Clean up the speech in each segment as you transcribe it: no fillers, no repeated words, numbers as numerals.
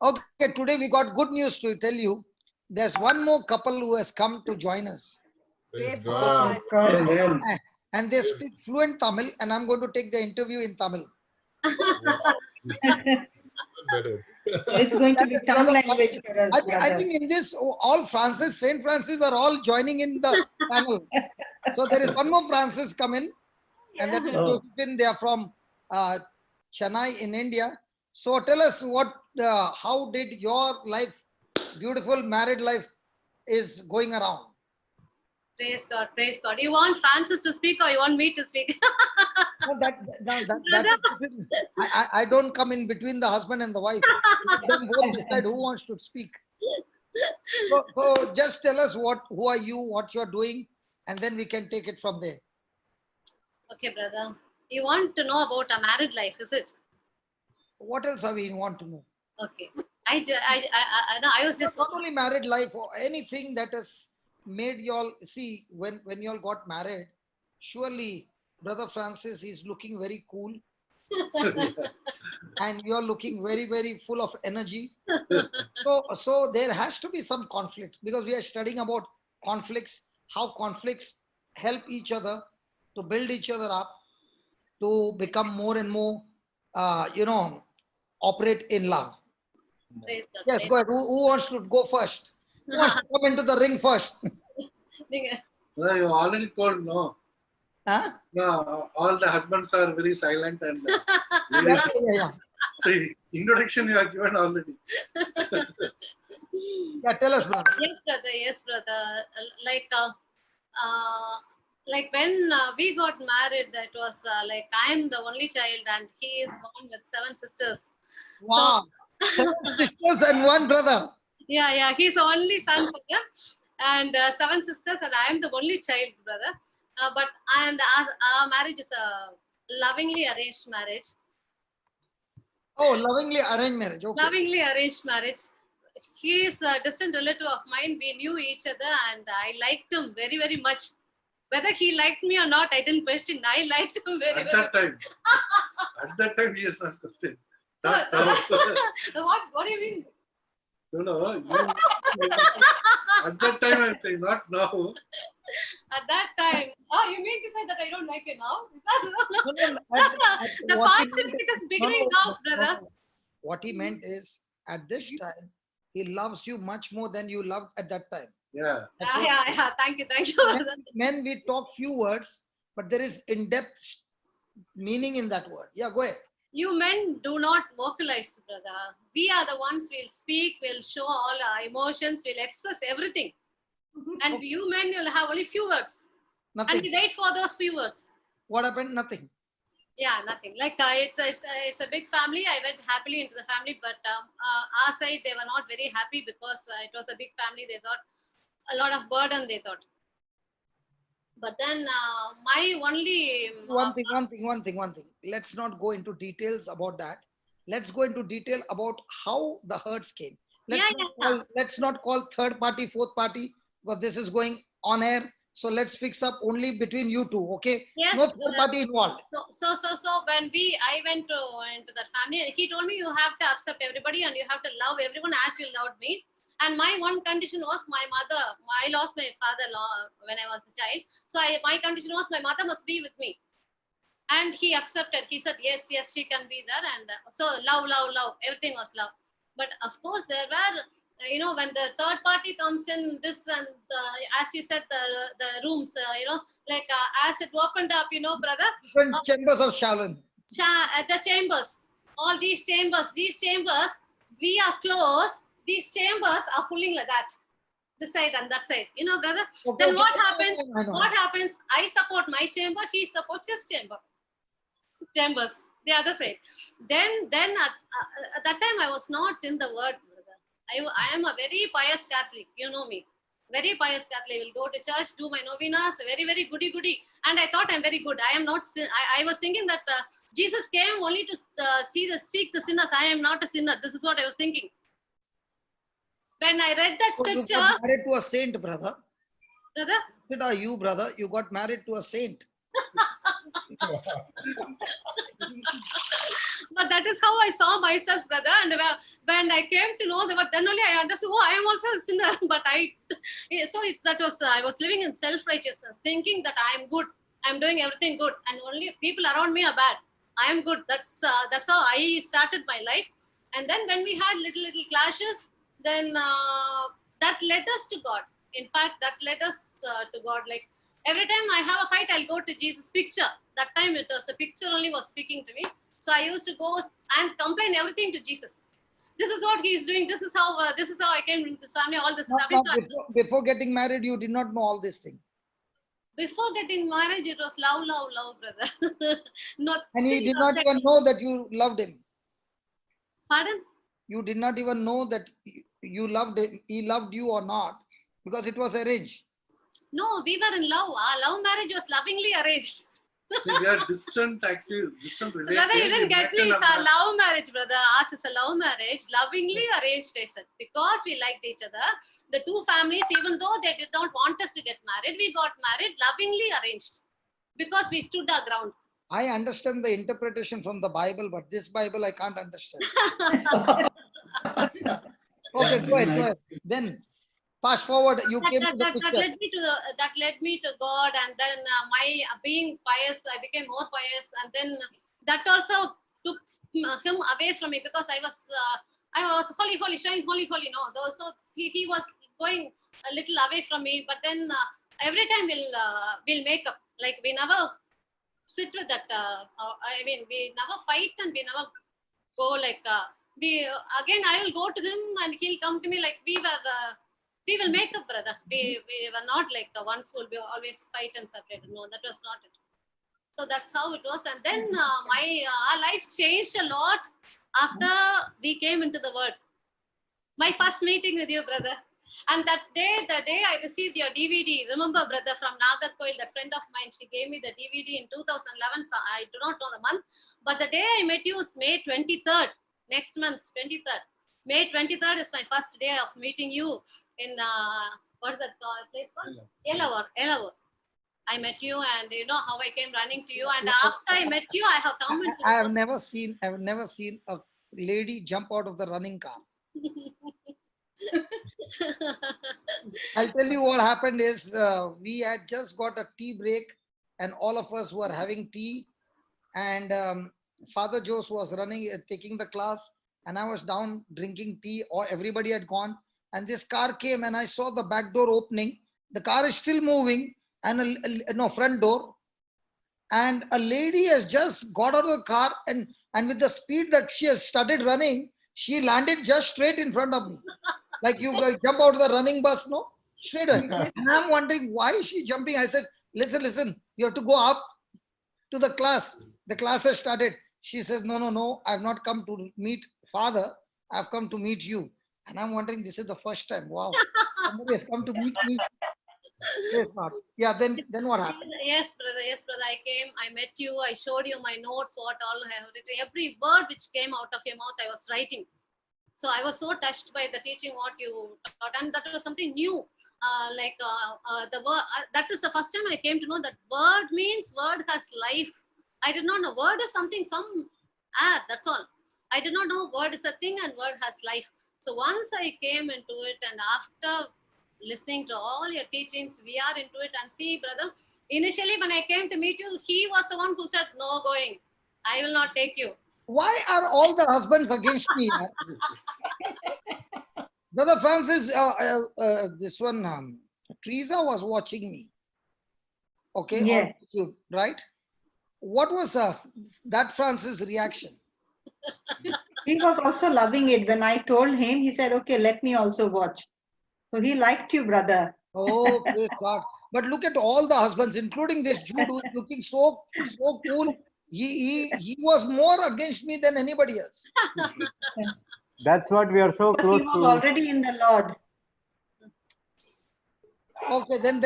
Okay, today we got good news to tell you. There's one more couple who has come to join us. Praise God. Amen. And they speak fluent Tamil, and I'm going to take the interview in Tamil. Better. It's going to be tongue language for us. I think in this, all Francis, Saint Francis are all joining in the panel. So there is one more Francis come in, and that is Josephine. They are from Chennai in India. So tell us how did your life, beautiful married life, is going around? Praise God, praise God. You want Francis to speak or you want me to speak? No, I don't come in between the husband and the wife. Let them both decide who wants to speak. So just tell us who are you, what you're doing, and then we can take it from there. Okay, brother. You want to know about a married life, is it? What else are we want to know? Okay. I was just not only married life or anything that has made y'all see when y'all got married. Surely, Brother Francis is looking very cool, and you're looking very, very full of energy. So there has to be some conflict, because we are studying about conflicts, how conflicts help each other to build each other up, to become more and more, operate in love. Praise God, Yes, praise go ahead. Who wants to go first? Who wants to come into the ring first? No, you already told no. Huh? No, all the husbands are very silent and Yeah. see, introduction you have given already. Yeah, tell us, brother. Yes, brother. Like when we got married, it was like I am the only child and he is born with 7 sisters. Wow. So, 7 sisters and 1 brother. yeah, he's the only son for them, and 7 sisters, and I am the only child, brother. But our marriage is a lovingly arranged marriage. Oh, lovingly arranged marriage. Okay. Lovingly arranged marriage. He is a distant relative of mine. We knew each other, and I liked him very, very much. Whether he liked me or not, I didn't question. I liked him very, At very that time. At that time, he is not questioned. What do you mean? No. At that time, I'm saying, not now. At that time, you mean to say that I don't like you now? Is that No, the conflict is beginning now, brother. No. What he meant is, at this time, he loves you much more than you loved at that time. Yeah. Yeah. Thank you, brother. Men, we talk few words, but there is in-depth meaning in that word. Yeah, go ahead. You men do not vocalize, brother. We are the ones will speak, will show all our emotions, will express everything. And you men, you'll have only few words. Nothing. And we wait for those few words. What happened? Nothing. Yeah, nothing. Like it's a big family. I went happily into the family, but our side they were not very happy because it was a big family. They thought a lot of burden. They thought. But then my only one thing. Let's not go into details about that. Let's go into detail about how the hurts came. Let's not call third party, fourth party, because this is going on air. So let's fix up only between you two, okay? Yes, no third party involved. So when I went into that family, he told me you have to accept everybody and you have to love everyone as you loved me. And my one condition was my mother. I lost my father when I was a child. So my condition was my mother must be with me. And he accepted. He said, yes, she can be there. And so love. Everything was love. But of course, there were, when the third party comes in, this and as you said, the rooms, as it opened up, brother. Different chambers of Shalom. The chambers, all these chambers, we are close. These chambers are pulling like that, this side and that side, brother. Okay, then what happens? What happens? I support my chamber. He supports his chambers, the other side. Then at that time I was not in the word, brother. I am a very pious Catholic. You know me, very pious Catholic. I will go to church, do my novenas, very, very goody. And I thought I'm very good. I am not. I was thinking that Jesus came only to seek the sinners. I am not a sinner. This is what I was thinking. When I read that scripture, you got married to a saint, brother. Brother? You, brother, you got married to a saint. But that is how I saw myself, brother. And when I came to know that, then only I understood, oh, I am also a sinner. But that was, I was living in self-righteousness, thinking that I am good. I'm doing everything good. And only people around me are bad. I am good. That's how I started my life. And then when we had little clashes, then that led us to God. In fact, that led us to God. Like every time I have a fight, I'll go to Jesus' picture. That time it was a picture only was speaking to me. So I used to go and complain everything to Jesus. This is what he is doing. This is how I came into this family. All this is happening. Before getting married, you did not know all these things. Before getting married, it was love, brother. And he did not even know that you loved him. Pardon? You did not even know that you loved him. He loved you or not, because it was arranged. No, we were in love. Our love marriage was lovingly arranged. See, we are distant relatives. Brother, you didn't get me. It's a love marriage, brother. Ours is a love marriage, lovingly arranged, I said. Because we liked each other. The two families, even though they did not want us to get married, we got married, lovingly arranged. Because we stood our ground. I understand the interpretation from the Bible, but this Bible I can't understand. Okay, go ahead. Then fast forward, you came to the picture. That led me to God, and then my being pious, I became more pious, and then that also took him away from me, because I was holy, showing holy. No, so he was going a little away from me. But then every time we'll make up. Like we never sit with that. We never fight, and we never go like again. I will go to him, and he'll come to me. Like we will make up, brother. We were not like ones who will be always fight and separate. No, that was not it. So that's how it was. And then our life changed a lot after we came into the Word. My first meeting with you, brother. And the day I received your DVD, remember, brother, from Nagarkoil, that friend of mine, she gave me the DVD in 2011. So I do not know the month. But the day I met you was May 23rd, next month, 23rd. May 23rd is my first day of meeting you in, what is that place called? Yelavur. I met you, and you know how I came running to you. And after I met you, I have come into I have never seen a lady jump out of the running car. I'll tell you what happened is we had just got a tea break, and all of us were having tea, and Father Jose was running, taking the class, and I was down drinking tea, or everybody had gone, and this car came, and I saw the back door opening. The car is still moving, and front door, and a lady has just got out of the car, and with the speed that she has started running, she landed just straight in front of me. Like you jump out of the running bus, no? Straight away. And I'm wondering, why is she jumping? I said, listen, you have to go up to the class. The class has started. She says, no, I've not come to meet Father. I've come to meet you. And I'm wondering, this is the first time. Wow. Somebody has come to meet me. Yes, not. Yeah, then what happened? Yes, brother. I came, I met you, I showed you my notes, what all I have written. Every word which came out of your mouth, I was writing. So I was so touched by the teaching what you taught, and that was something new. The word. That is the first time I came to know that word means word has life. I did not know word is something. That's all. I did not know word is a thing and word has life. So once I came into it, and after listening to all your teachings, we are into it. And see, brother, initially when I came to meet you, he was the one who said, "No going. I will not take you." Why are all the husbands against me? Brother Francis, this one, Teresa was watching me. Okay, yeah. YouTube, right? What was that Francis' reaction? He was also loving it. When I told him, he said, okay, let me also watch. So he liked you, brother. Oh, praise God. But look at all the husbands, including this Jude, who is looking so cool. He was more against me than anybody else. That's what we are so Because close he was to. already in the Lord. Okay, then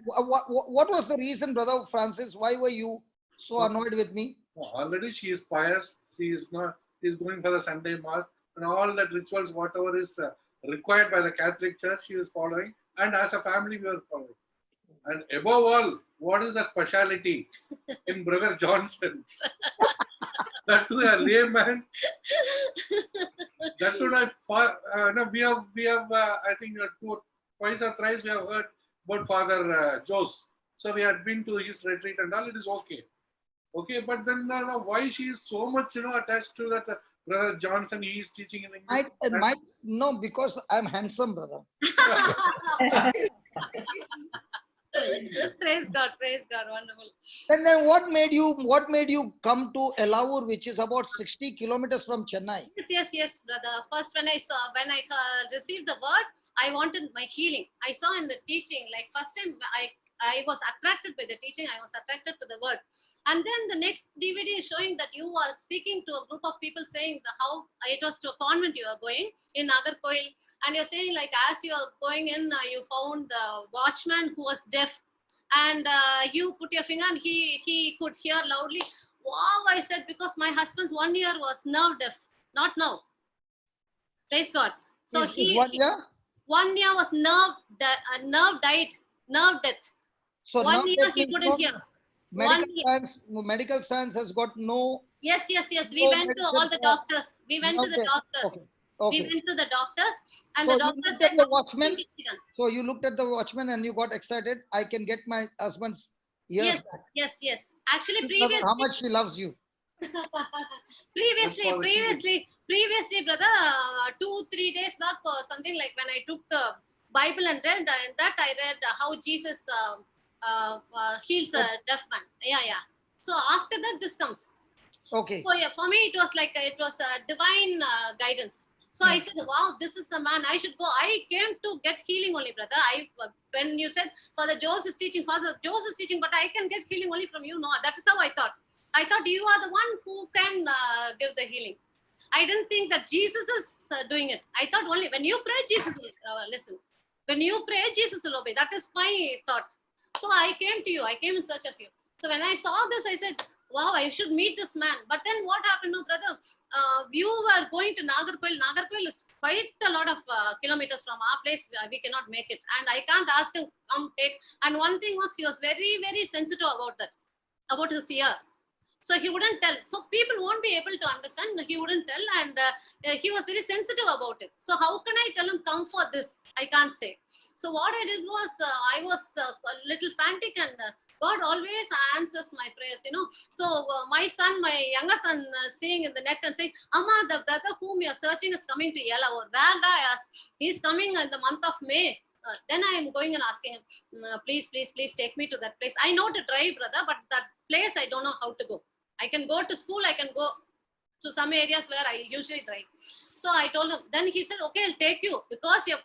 what was the reason, Brother Francis? Why were you so annoyed with me? Already she is pious. She is not. She is going for the Sunday mass and all that rituals, whatever is required by the Catholic Church, she is following. And as a family, we are following. And above all, what is the speciality in Brother Johnson? That to a layman. That to no, we have I think twice or thrice we have heard about Father Jose. So we had been to his retreat and all. It is okay. Okay, but then why she is so much attached to that Brother Johnson? He is teaching in English. No, because I'm handsome, brother. Praise God, wonderful. And then what made you come to Elaur, which is about 60 kilometers from Chennai? Yes, brother. First, when I received the word, I wanted my healing. I saw in the teaching, like first time I was attracted by the teaching. I was attracted to the word. And then the next DVD is showing that you are speaking to a group of people saying how it was to a convent you are going in Nagarkoil. And you're saying like as you are going in, you found the watchman who was deaf. And you put your finger and he could hear loudly. Wow, I said, because my husband's 1 year was nerve deaf. Not now. Praise God. So Is 1 year? 1 year was nerve death. So 1 year he couldn't hear. Medical science has got no. Yes. We went to all the doctors. We went to the doctors. Okay. We went to the doctors, and So the doctor you said, the watchman. So you looked at the watchman and you got excited. I can get my husband's ears back. Yes. Actually, Because previously, how much she loves you. previously, brother, 2-3 days back or something, like when I took the Bible and read, I read how Jesus heals a deaf man. Yeah. So after that, this comes. Okay. So yeah, for me, it was a divine guidance. So I said, wow, this is a man, I should go. I came to get healing only, brother. When you said Father Jose is teaching, but I can get healing only from you. No, that is how I thought. I thought you are the one who can give the healing. I didn't think that Jesus is doing it. I thought only when you pray, Jesus will listen. When you pray, Jesus will obey. That is my thought. So I came to you. I came in search of you. So when I saw this, I said, wow, I should meet this man. But then what happened, no, brother? You were going to Nagarkoil. Nagarkoil is quite a lot of kilometers from our place. We cannot make it. And I can't ask him, come take. And one thing was, he was very, very sensitive about that, about his ear. So he wouldn't tell. So people won't be able to understand. He wouldn't tell. And he was very sensitive about it. So how can I tell him, come for this? I can't say. So what I did was, I was a little frantic, and God always answers my prayers, So my younger son, seeing in the net and saying, Amma, the brother whom you are searching is coming to Elaur. Where I asked, he's coming in the month of May. Then I am going and asking him, please take me to that place. I know to drive, brother, but that place I don't know how to go. I can go to school, I can go to some areas where I usually drive. So I told him, then he said, okay, I'll take you, because you're.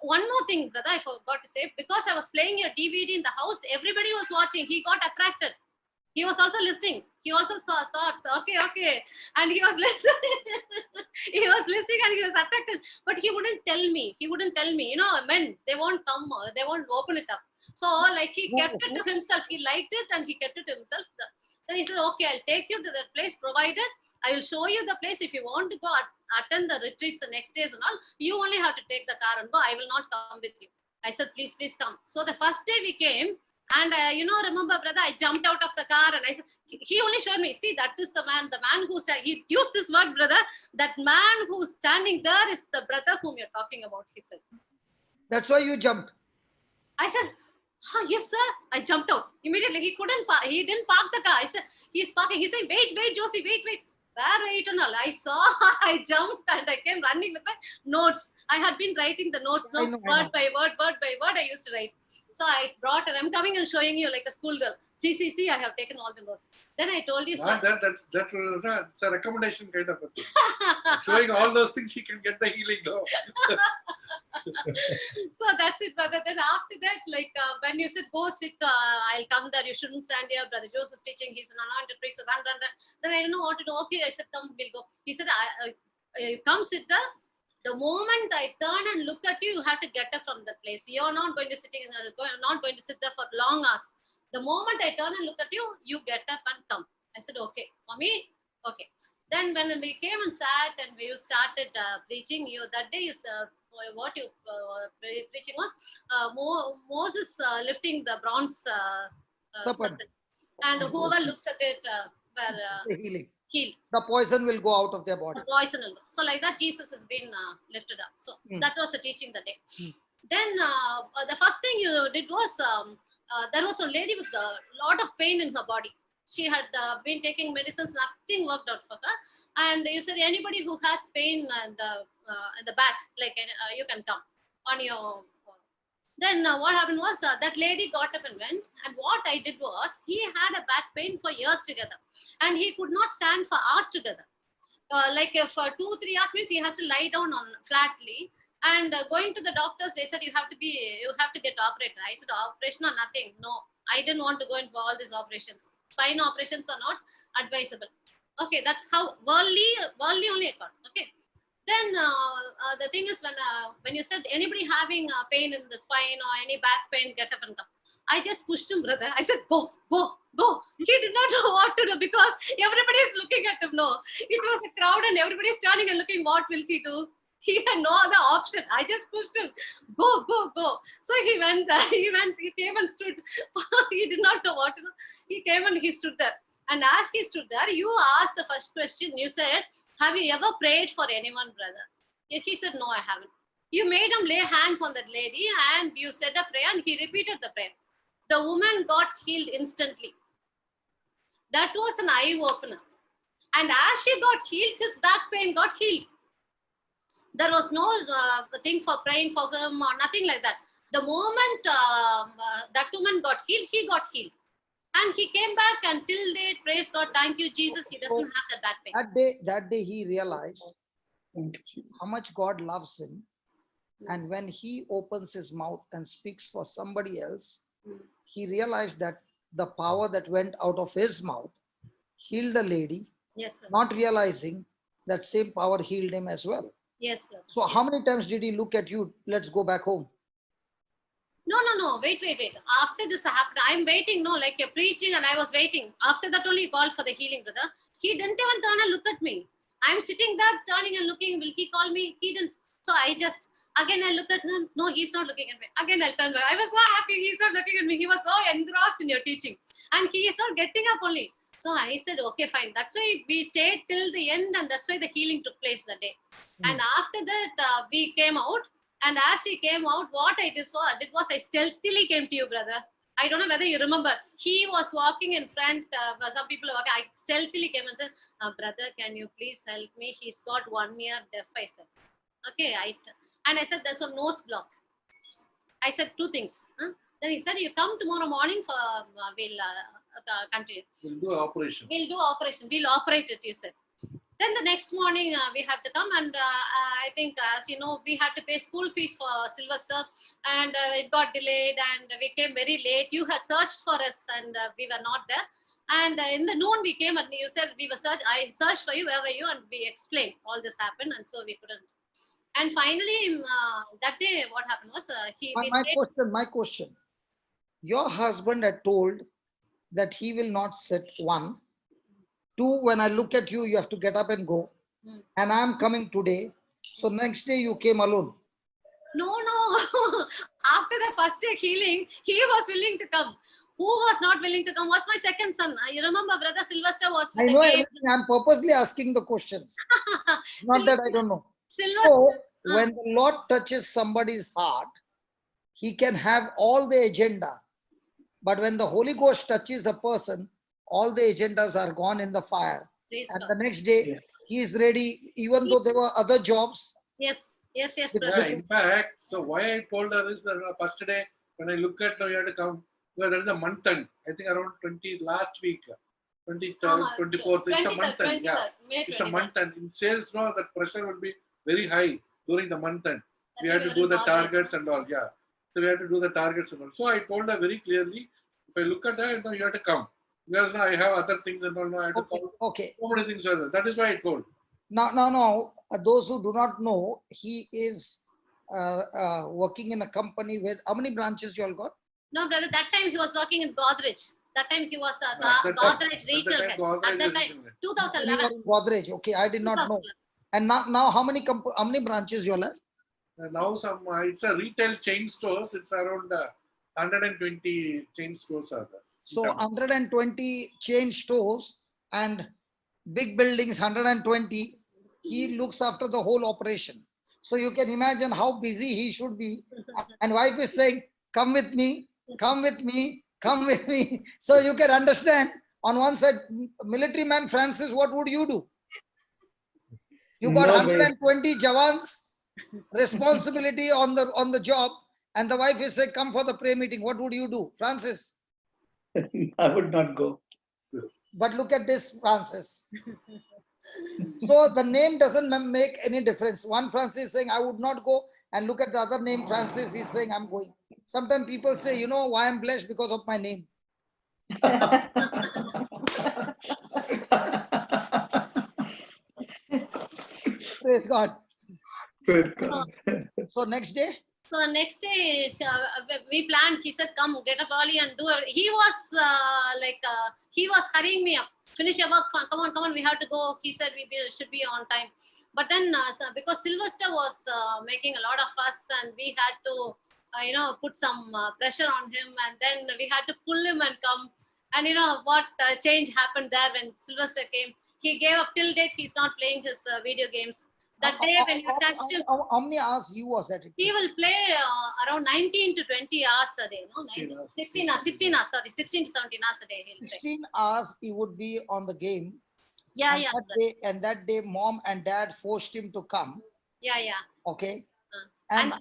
One more thing, brother, I forgot to say, because I was playing your DVD in the house, everybody was watching. He got attracted. He was also listening. He also saw thoughts. Okay. And he was listening. He was listening and he was attracted. But he wouldn't tell me. Men, they won't come. They won't open it up. So like he kept it to himself. He liked it and he kept it to himself. Then he said, okay, I'll take you to that place, provided I will show you the place. If you want to go attend the retreats the next days and all, you only have to take the car and go. I will not come with you. I said, please come. So the first day we came, and remember, brother, I jumped out of the car and I said, he only showed me, see, that is the man who's, he used this word, brother, that man who's standing there is the brother whom you're talking about, he said. That's why you jumped. I said, yes, sir. I jumped out immediately. He didn't park the car. I said, he's parking. He said, wait, Josie, wait. Where wait and all? I jumped and I came running with my notes. I had been writing the notes, word by word I used to write. So I brought and I'm coming and showing you like a schoolgirl. See, I have taken all the notes. Then I told you, sir. That's a recommendation kind of a thing. Showing all those things, she can get the healing though. So that's it, brother. Then after that, like when you said, go sit, I'll come there. You shouldn't stand here. Brother Joseph is teaching. He's an anointed priest. Run. Then I don't know what to do. Okay, I said, come, we'll go. He said, come sit there. The moment I turn and look at you, you have to get up from that place. You're not going to sit there for long hours. The moment I turn and look at you, you get up and come. I said, okay. For me, okay. Then when we came and sat and we started preaching, that day what you preaching was Moses lifting the bronze Serpent. serpent, and whoever looks at it were The healing. healed. The poison will go out of their body. Poison will go. So like that, Jesus has been lifted up. So that was the teaching that day. Then the first thing you did was there was a lady with a lot of pain in her body. She had been taking medicines, nothing worked out for her. And you said anybody who has pain in the back, like you can come on your. Then what happened was that lady got up and went. And what I did was he had a back pain for years together, and he could not stand for hours together. Like for 2-3 hours means he has to lie down on flatly. And going to the doctors, they said you have to get operated. I said operation or nothing. No, I didn't want to go in for all these operations. Fine operations are not advisable. Okay, that's how worldly only I thought. Okay. Then the thing is when you said anybody having pain in the spine or any back pain, get up and come. I just pushed him, brother. I said, go. He did not know what to do because everybody is looking at him. No, it was a crowd and everybody is turning and looking. What will he do? He had no other option. I just pushed him. Go. So he went. He came and stood. He did not know what to do. He came and he stood there. And as he stood there, you asked the first question. You said, have you ever prayed for anyone, brother? He said, no, I haven't. You made him lay hands on that lady and you said a prayer and he repeated the prayer. The woman got healed instantly. That was an eye opener. And as she got healed, his back pain got healed. There was no thing for praying for him or nothing like that. The moment that woman got healed, he got healed. And he came back and till date, praise God, thank you, Jesus, he doesn't have that back pain. That day he realized how much God loves him. And when he opens his mouth and speaks for somebody else, he realized that the power that went out of his mouth healed the lady, Yes, brother. not realizing that same power healed him as well. Yes, brother. So how many times did he look at you? Let's go back home. No. Wait. After this happened, I'm waiting. No, like you're preaching and I was waiting. After that only he called for the healing, brother. He didn't even turn and look at me. I'm sitting there turning and looking. Will he call me? He didn't. So I just, again, I look at him. No, he's not looking at me. Again, I'll turn back. I was so happy. He's not looking at me. He was so engrossed in your teaching. And he is not getting up only. So I said, okay, fine. That's why we stayed till the end. And that's why the healing took place that day. And after that, we came out. And as we came out, what I did was I stealthily came to you, brother. I don't know whether you remember. He was walking in front. Some people were walking. I stealthily came and said, brother, can you please help me? He's got 1 year deaf, I said. Okay, and I said, there's a nose block. I said 2 things. Then he said, you come tomorrow morning for, we'll continue. We'll do operation. We'll operate it, you said. Then the next morning we have to come and I think as you know, we had to pay school fees for Sylvester and it got delayed and we came very late. You had searched for us and we were not there. And in the noon we came and you said I searched for you, where were you? And we explained all this happened and so we couldn't. And finally that day what happened was my question. Your husband had told that he will not sit 1. 2, when I look at you, you have to get up and go. And I'm coming today. So next day you came alone. No. After the first day healing, he was willing to come. Who was not willing to come was my second son. You remember Brother Sylvester was with I know everything. I'm purposely asking the questions. Not that I don't know. So when the Lord touches somebody's heart, he can have all the agenda. But when the Holy Ghost touches a person, all the agendas are gone in the fire. Praise and God. The next day, he is ready, even though there were other jobs. Yes, Yeah, in fact, so why I told her is that first day, when I look at you have to come, well, there is a month end, I think around 20, last week, 23rd, 24th, it's a month end. Yeah, it's a month end. In sales, no, that pressure will be very high during the month end. We had to do the targets and all, yeah. So we had to do the targets and all. So I told her very clearly, if I look at that, no, you have to come. Because now I have other things and all. No, I have to call. Okay. So many things are there. That is why I told. No. Those who do not know, he is working in a company with how many branches you all got? No, brother, that time he was working in Godrej. That time he was At that time- Godrej at that regional time, head. Godrej At that regional time, head. 2011. Godrej. Okay, I did not know. 2011. And now how many branches you are left? Now it's a retail chain stores. It's around 120 chain stores are there. So 120 chain stores and big buildings, 120. He looks after the whole operation. So you can imagine how busy he should be. And wife is saying, come with me, come with me, come with me. So you can understand, on one side, military man Francis, what would you do? You got No way. 120 Jawans, responsibility on the job, and the wife is saying, come for the prayer meeting. What would you do, Francis? I would not go. But look at this, Francis. So the name doesn't make any difference. One Francis is saying, I would not go. And look at the other name, Francis, he's saying, I'm going. Sometimes people say, you know why I'm blessed? Because of my name. Praise God. Praise God. So next day, So the next day, we planned. He said, "Come, get up early and do it." He was he was hurrying me up. Finish your work. Come on. We have to go. He said should be on time. But then, because Sylvester was making a lot of fuss, and we had to, put some pressure on him, and then we had to pull him and come. And you know what change happened there when Sylvester came? He gave up till date. He's not playing his video games. That day when you touched him, how many hours you was at it? he will play around 19 to 20 hours a day. No? 16 hours, 16 hours, sorry, 16 to 17 hours a day. He'll play. 16 hours he would be on the game. Yeah, and yeah. That day, mom and dad forced him to come. Yeah, yeah. Okay. And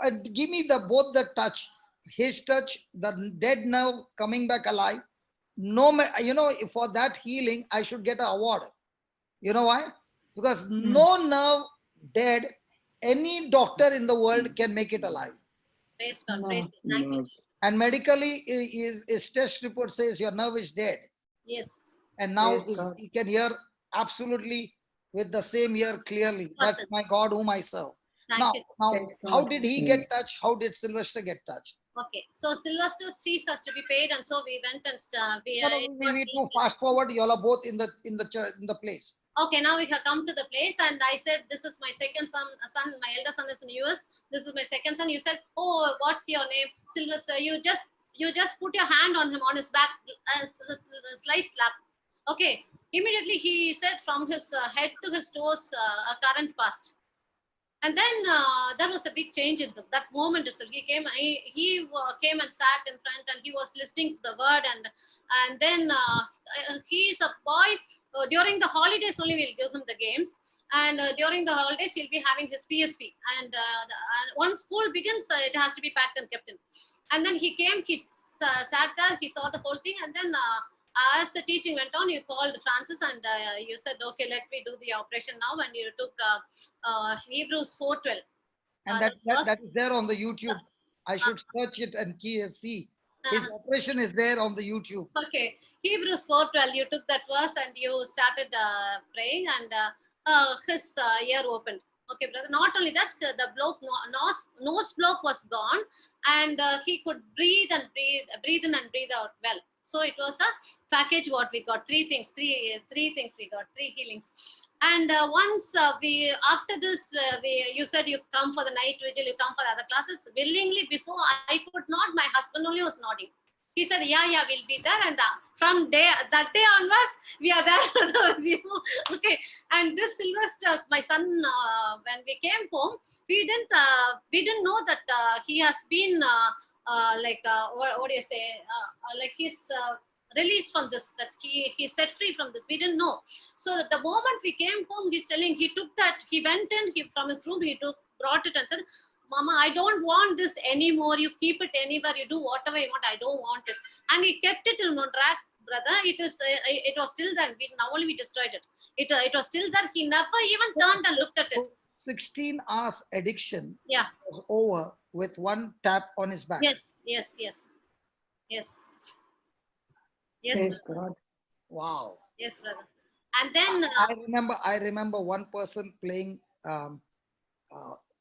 And give me both the touch, his touch, the dead nerve coming back alive. No, for that healing, I should get an award. You know why? Because no nerve dead, any doctor in the world can make it alive. praise God, praise God. Thank you. And medically, his test report says your nerve is dead. Yes. And now Praise God. he can hear absolutely with the same ear clearly. That's my God whom I serve. Thank you. Now, Praise how God. did he get touched? How did Sylvester get touched? Okay. So Sylvester's fees has to be paid, and so we went and We need to fast forward. You all are both in the place. Okay, now we have come to the place, and I said, "This is my second son. My elder son is in US. This is my second son." You said, "Oh, what's your name, Sylvester?" You just put your hand on him on his back, a slight slap. Okay. Immediately he said, from his head to his toes, a current passed. And then there was a big change in him. That moment itself, he came and sat in front, and he was listening to the word, and then he's a boy. During the holidays only we'll give him the games, and during the holidays he'll be having his PSP. And once school begins, it has to be packed and kept in. And then he came, he sat there, he saw the whole thing, and then as the teaching went on, you called Francis, and you said, "Okay, let me do the operation now." And you took Hebrews 4:12. And that is there on the YouTube. I should search it and see. His operation is there on the YouTube. Okay, Hebrews 4:12. You took that verse and you started praying, and his ear opened. Okay, brother. Not only that, the nose block was gone, and he could breathe in and breathe out well. So it was a package. What we got, three things we got, three healings. And once after this, you said you come for the night vigil, you come for the other classes willingly. Before I could not, my husband only was nodding. He said, yeah, we'll be there. And from that day onwards, we are there with you. Okay. And this Sylvester, my son, when we came home, we didn't know that he has been what do you say? Like he's released from this, that he's set free from this. We didn't know. So that the moment we came home, he's telling, he took that, he went in, from his room, brought it and said, "Mama, I don't want this anymore. You keep it anywhere. You do whatever you want. I don't want it." And he kept it in one rack, brother. It was still there. We destroyed it. It was still there. He never even turned and looked at it. 16 hours addiction Yeah. was over with one tap on his back. Yes. Praise God. Wow. Yes, brother. And then I remember one person playing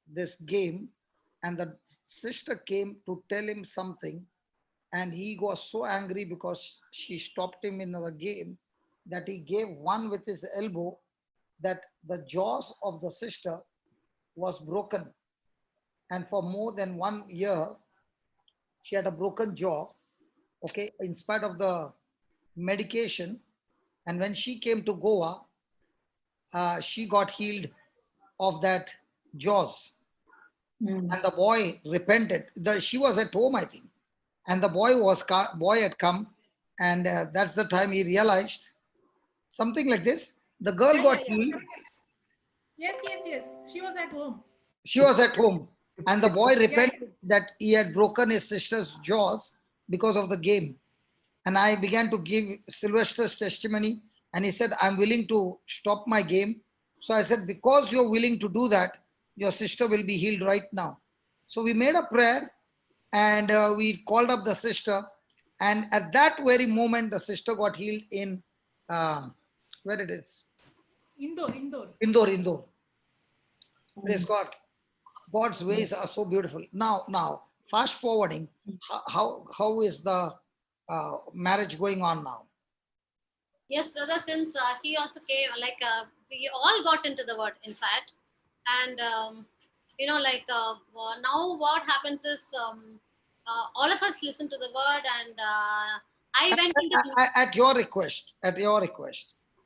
this game, and the sister came to tell him something, and he was so angry because she stopped him in the game that he gave one with his elbow, that the jaws of the sister was broken. And for more than 1 year, she had a broken jaw, okay, in spite of the medication. And when she came to Goa, she got healed of that jaws. Mm. And the boy repented. She was at home, I think. And the boy had come, and that's the time he realized something like this. The girl Yeah, got yeah, yeah. healed. Yes. She was at home. She was at home, and the boy Yeah. repented that he had broken his sister's jaws because of the game. And I began to give Sylvester's testimony, and he said, I'm willing to stop my game. So I said, because you're willing to do that, your sister will be healed right now. So we made a prayer, and we called up the sister. And at that very moment, the sister got healed in, where it is? Indore. Indore. Praise God. God's ways are so beautiful. Now, fast forwarding, how is the marriage going on now? Yes, brother, since he also came, we all got into the word, in fact. And, now what happens is all of us listen to the word, and I went into... At your request,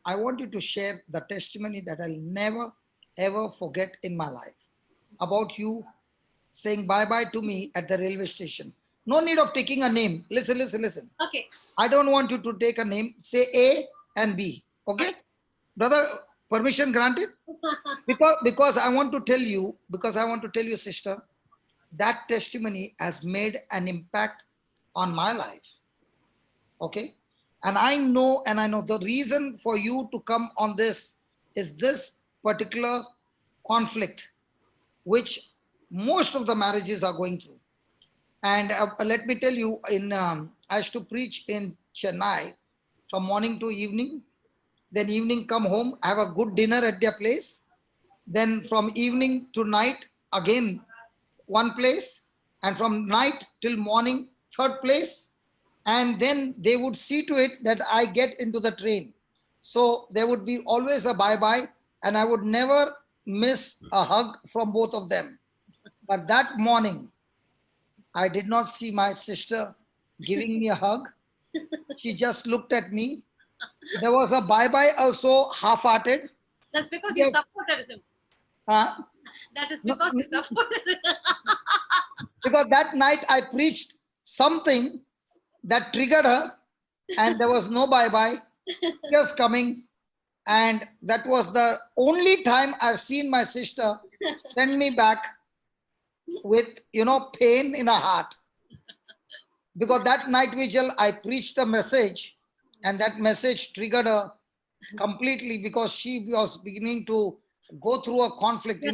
I want you to share the testimony that I'll never, ever forget in my life, about you saying bye-bye to me at the railway station. No need of taking a name. Listen. Okay. I don't want you to take a name. Say A and B. Okay? Brother, permission granted? Because I want to tell you, sister, that testimony has made an impact on my life. Okay? And I know the reason for you to come on this is this particular conflict, which most of the marriages are going through. And let me tell you, I used to preach in Chennai from morning to evening. Then evening come home, have a good dinner at their place. Then from evening to night, again, one place. And from night till morning, third place. And then they would see to it that I get into the train. So there would be always a bye-bye, and I would never miss a hug from both of them. But that morning, I did not see my sister giving me a hug. She just looked at me. There was a bye-bye also, half-hearted. That's because you supported him. Huh? That is because you supported him. Because that night I preached something that triggered her, and there was no bye-bye, just coming. And that was the only time I've seen my sister send me back with, pain in her heart. Because that night vigil, I preached a message, and that message triggered her completely, because she was beginning to go through a conflict,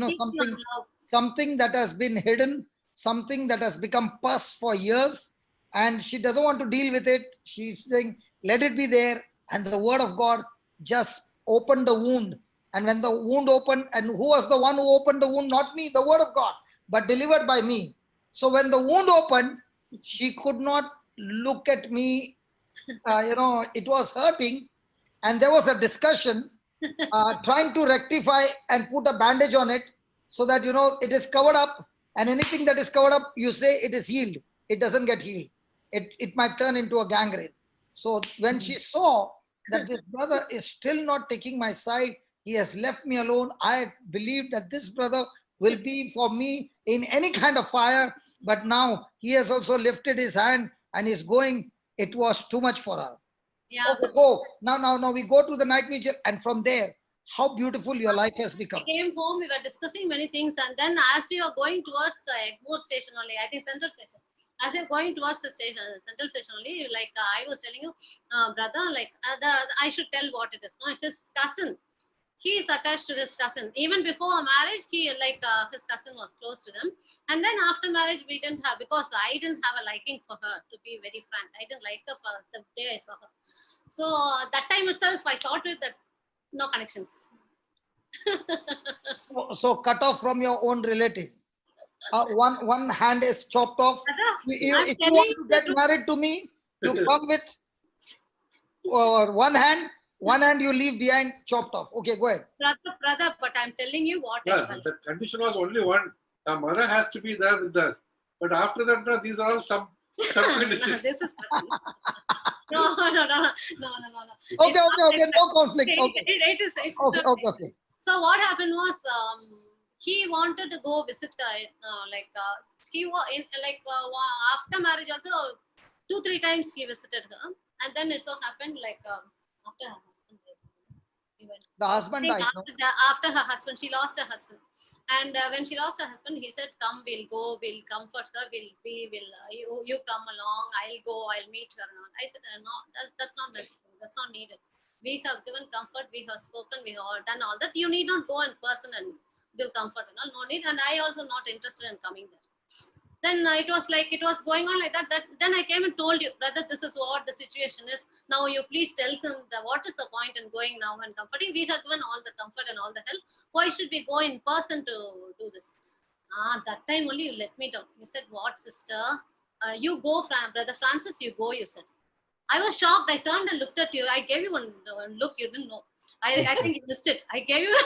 something that has been hidden, something that has become pus for years, and she doesn't want to deal with it. She's saying, let it be there. And the word of God just opened the wound. And when the wound opened, and who was the one who opened the wound? Not me, the word of God, but delivered by me. So when the wound opened, she could not look at me. It was hurting. And there was a discussion trying to rectify and put a bandage on it so that, it is covered up. And anything that is covered up, you say it is healed. It doesn't get healed. It might turn into a gangrene. So when she saw that this brother is still not taking my side, he has left me alone, I believed that this brother will be for me in any kind of fire. But now he has also lifted his hand and is going. It was too much for her. Yeah. Okay, go. Now we go to the night vigil, and from there, how beautiful your life has become. We came home, we were discussing many things, and then as we were going towards the Egmore station only, I think Central Station, as we were going towards the station, Central Station only, I was telling you, brother, I should tell what it is. No, his cousin, he is attached to his cousin. Even before our marriage, his cousin was close to them. And then after marriage, we didn't have, because I didn't have a liking for her, to be very frank. I didn't like her for the day I saw her. So that time itself, I saw to it that no connections. So cut off from your own relative. one hand is chopped off. I'm If you telling want you to the get truth. married to me, you come with one hand you leave behind chopped off. Okay, go ahead. Brother, but I'm telling you what I Yeah, felt. the condition was only one. The mother has to be there with us. But after that, no, these are all some conditions. This is cousin. No. Okay, no conflict. Okay, It's okay, not okay, like okay. So what happened was he wanted to go visit he was in after marriage also 2-3 times he visited her, and then it so happened after her husband he went. The husband died, no? After her husband, she lost her husband, and when she lost her husband, he said, "Come, we'll go, we'll comfort her, you come along, I'll go, I'll meet her." And all. I said, "No, that's not necessary. That's not needed. We have given comfort, we have spoken, we have all done all that. You need not go in person and give comfort and all. No need. And I also not interested in coming there." Then it was going on like that. Then I came and told you, brother, this is what the situation is. Now you please tell him what is the point in going now and comforting. We have given all the comfort and all the help. Why should we go in person to do this? That time only you let me down. You said, "What, sister? You go, brother Francis. You go." You said. I was shocked. I turned and looked at you. I gave you one look. You didn't know. I think you missed it. I gave you.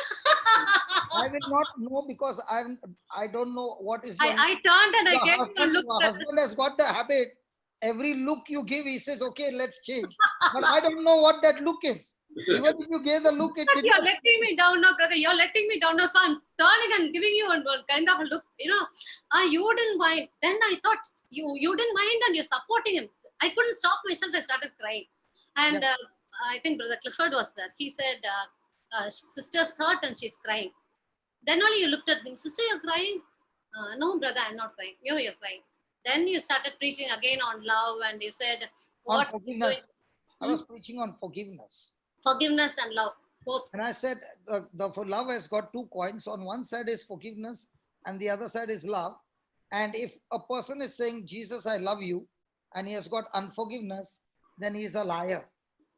I will not know because I don't know what is your I turned and I gave you a look. Your husband has got the habit. Every look you give, he says, "Okay, let's change." But I don't know what that look is. Even if you gave the look, it But did you're not. letting me down now, brother. You're letting me down now. So I'm turning and giving you one kind of a look. You didn't mind. Then I thought you didn't mind and you're supporting him. I couldn't stop myself. I started crying. And I think Brother Clifford was there. He said, "Sister's hurt and she's crying." Then only you looked at me, "Sister, you're crying?" "No, brother, I'm not crying." You're crying. Then you started preaching again on love and you said, On "What forgiveness. I was preaching on forgiveness. forgiveness and love, both." And I said, the love has got two coins. On one side is forgiveness, and the other side is love. And if a person is saying, "Jesus, I love you," and he has got unforgiveness, then he is a liar.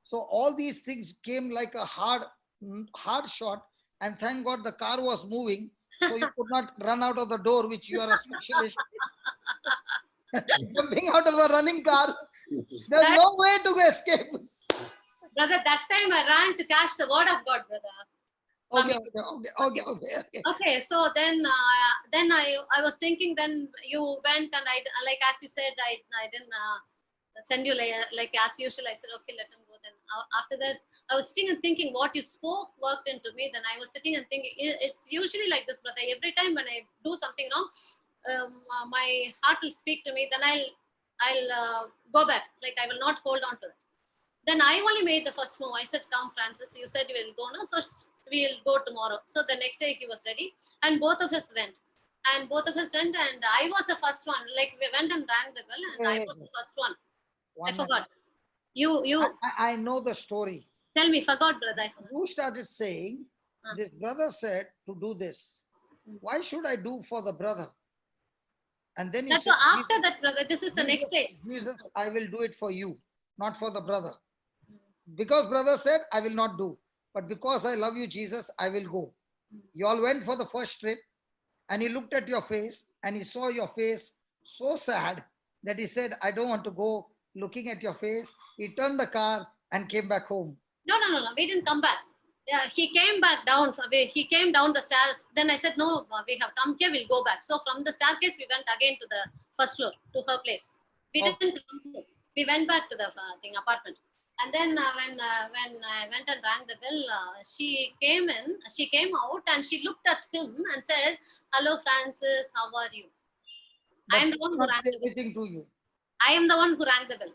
So all these things came like a hard shot. And thank God the car was moving, so you could not run out of the door, which you are a specialist. Jumping out of a running car, there's no way to escape. Brother, that time I ran to catch the word of God, brother. Okay. Okay, so then I was thinking. Then you went and I, like as you said, I didn't send you like as usual. I said, "Okay, let him go." Then after that, I was sitting and thinking what you spoke worked into me. Then I was sitting and thinking, it's usually like this, brother. Every time when I do something wrong, my heart will speak to me. Then I'll go back. Like I will not hold on to it. Then I only made the first move. I said, "Come, Francis." You said you will go now, so we'll go tomorrow. So the next day he was ready, and both of us went. And I was the first one. Like we went and rang the bell, and I was the first one. I forgot. You. I know the story. Tell me, forgot, brother. I forgot. You started saying, this brother said to do this. Why should I do for the brother? And then you That's said, after Jesus, that, brother. This is the next stage. Jesus, I will do it for you, not for the brother. Because brother said, I will not do. But because I love you, Jesus, I will go. You all went for the first trip, and he looked at your face, and he saw your face so sad that he said, "I don't want to go looking at your face." He turned the car and came back home. No. We didn't come back. Yeah, he came back down. He came down the stairs. Then I said, "No, we have come here. We'll go back." So from the staircase, we went again to the first floor, to her place. We didn't come home. We went back to the apartment. And then when I went and rang the bell, she came out and she looked at him and said, "Hello, Francis, how are you?" But I am she the one did who not rang say the bell. anything to you. I am the one who rang the bell.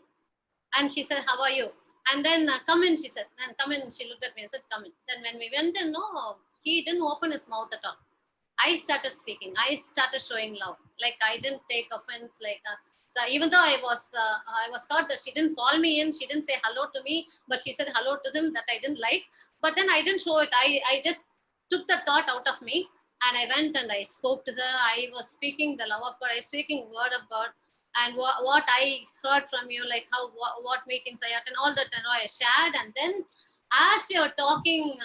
And she said, "How are you?" And then "Come in," she said. Then "Come in." She looked at me and said, "Come in." Then when we went in, no, he didn't open his mouth at all. I started speaking. I started showing love. Like I didn't take offense. So even though I was hurt that she didn't call me in, she didn't say hello to me, but she said hello to them that I didn't like. But then I didn't show it. I just took the thought out of me, and I went and I spoke to her. I was speaking the love of God. I was speaking word of God, and what I heard from you, like what meetings I attended, all that, I shared. And then as we were talking,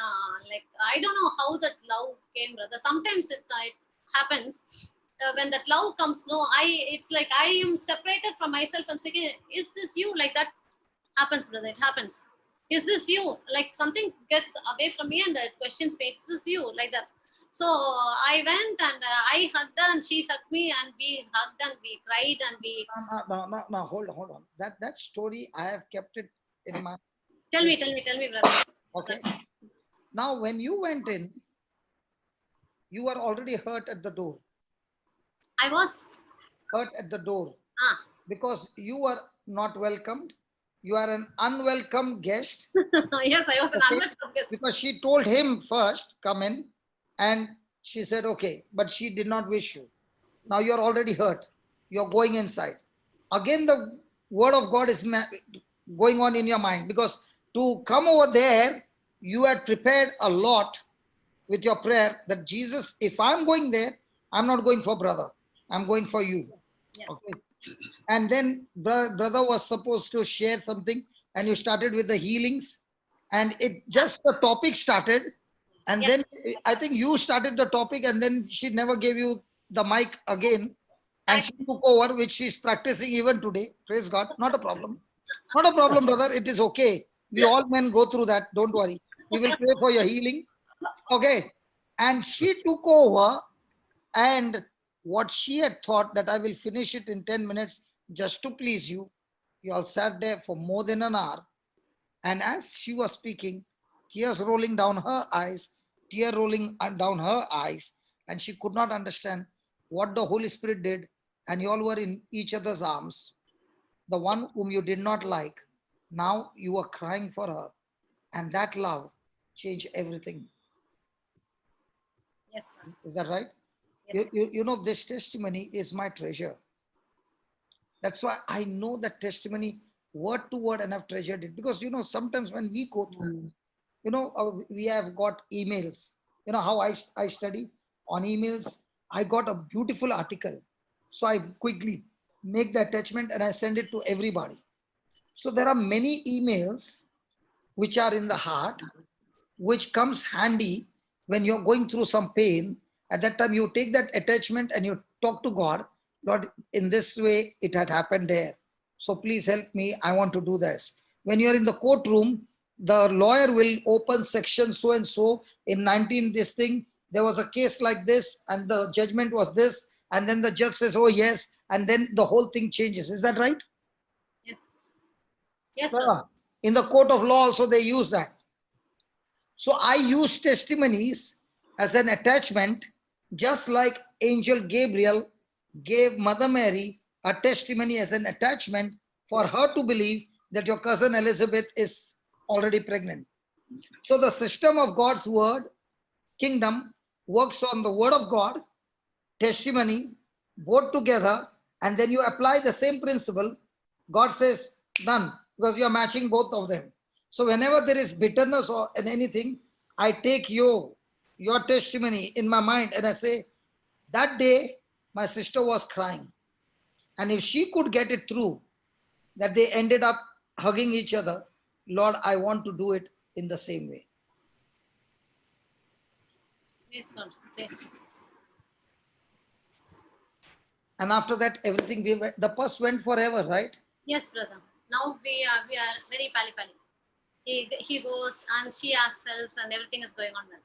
like I don't know how that love came, brother. Sometimes it happens. when that love comes, no, it's like I am separated from myself and saying, is this you? Like that happens, brother. It happens. Is this you? Like something gets away from me and it questions me. Is this you? Like that. So I went and I hugged her and she hugged me and we hugged and we cried and we. No, hold on. That story, I have kept it in my. Tell me, brother. Okay. Now, when you went in, you were already hurt at the door. I was Hurt at the door ah. because you were not welcomed. You are an unwelcome guest. Yes, I was an Okay. unwelcome guest. Because she told him first, come in, and she said, okay, but she did not wish you. Now you're already hurt. You're going inside. Again, the word of God is going on in your mind, because to come over there, you had prepared a lot with your prayer that Jesus, if I'm going there, I'm not going for brother. I'm going for you. Yeah. Okay. And then brother was supposed to share something, and you started with the healings, and it just the topic started, and Yeah. then I think you started the topic, and then she never gave you the mic again, and she took over, which she's practicing even today. Praise God. Not a problem. Not a problem, brother. It is okay. We all men go through that. Don't worry. We will pray for your healing. Okay. And she took over, and what she had thought that I will finish it in 10 minutes just to please you. You all sat there for more than an hour. And as she was speaking, tears rolling down her eyes, tear rolling down her eyes, and she could not understand what the Holy Spirit did. And you all were in each other's arms. The one whom you did not like, now you are crying for her. And that love changed everything. Yes, brother. Is that right? Yes. You know, this testimony is my treasure. That's why I know that testimony word to word, and I've treasured it, because, you know, sometimes when we go through, you know, we have got emails. You know how I study on emails. I got a beautiful article. So I quickly make the attachment and I send it to everybody. So there are many emails which are in the heart, which comes handy when you're going through some pain. At that time, you take that attachment and you talk to God. Lord, in this way, it had happened there. So please help me. I want to do this. When you're in the courtroom, the lawyer will open section so and so in 19 this thing. There was a case like this and the judgment was this. And then the judge says, oh, yes. And then the whole thing changes. Is that right? Yes. Yes, brother. In the court of law also, they use that. So I use testimonies as an attachment, just like Angel Gabriel gave Mother Mary a testimony as an attachment for her to believe that your cousin Elizabeth is already pregnant. So the system of God's word, kingdom, works on the word of God, testimony, both together, and then you apply the same principle. God says, done, because you are matching both of them. So whenever there is bitterness or in anything, I take your testimony in my mind and I say, that day my sister was crying. And if she could get it through, that they ended up hugging each other, Lord, I want to do it in the same way. Praise God. Praise Jesus. And after that, everything, the pus went forever, right? Yes, brother. Now we are very pally. He goes and she asks helps and everything is going on well.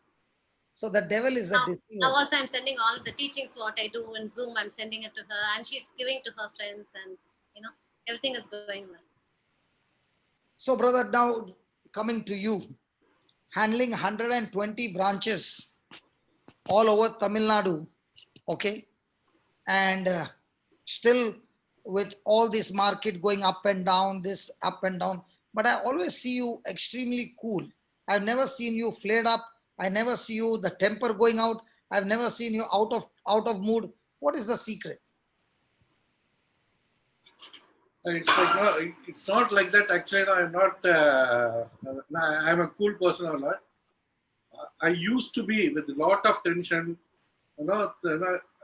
So the devil is a deceiver. Now also I'm sending all the teachings what I do in Zoom. I'm sending it to her and she's giving to her friends, and you know everything is going well. So brother, now coming to you, handling 120 branches all over Tamil Nadu, okay, and still with all this market going up and down, this up and down, but I always see you extremely cool. I've never seen you flared up. I never see you the temper going out. I've never seen you out of mood. What is the secret? It's like no, it's not like that. Actually, I'm not. I'm a cool person or not. I used to be with a lot of tension,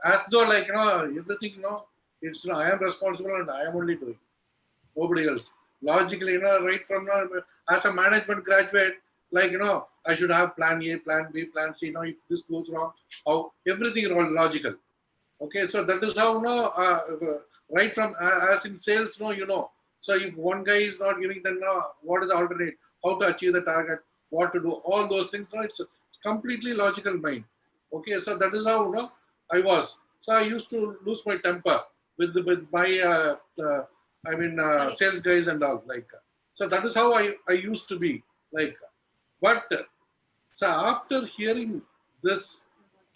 as though like everything, it's I am responsible and I am only doing, nobody else. Logically, right from now, as a management graduate, like I should have plan A, plan B, plan C. If this goes wrong, how everything is all logical. Okay, so that is how right from as in sales, So if one guy is not giving, then what is the alternate? How to achieve the target? What to do? All those things. It's a completely logical mind. Okay, so that is how I was. So I used to lose my temper with my sales guys and all like. So that is how I used to be like. But so after hearing this,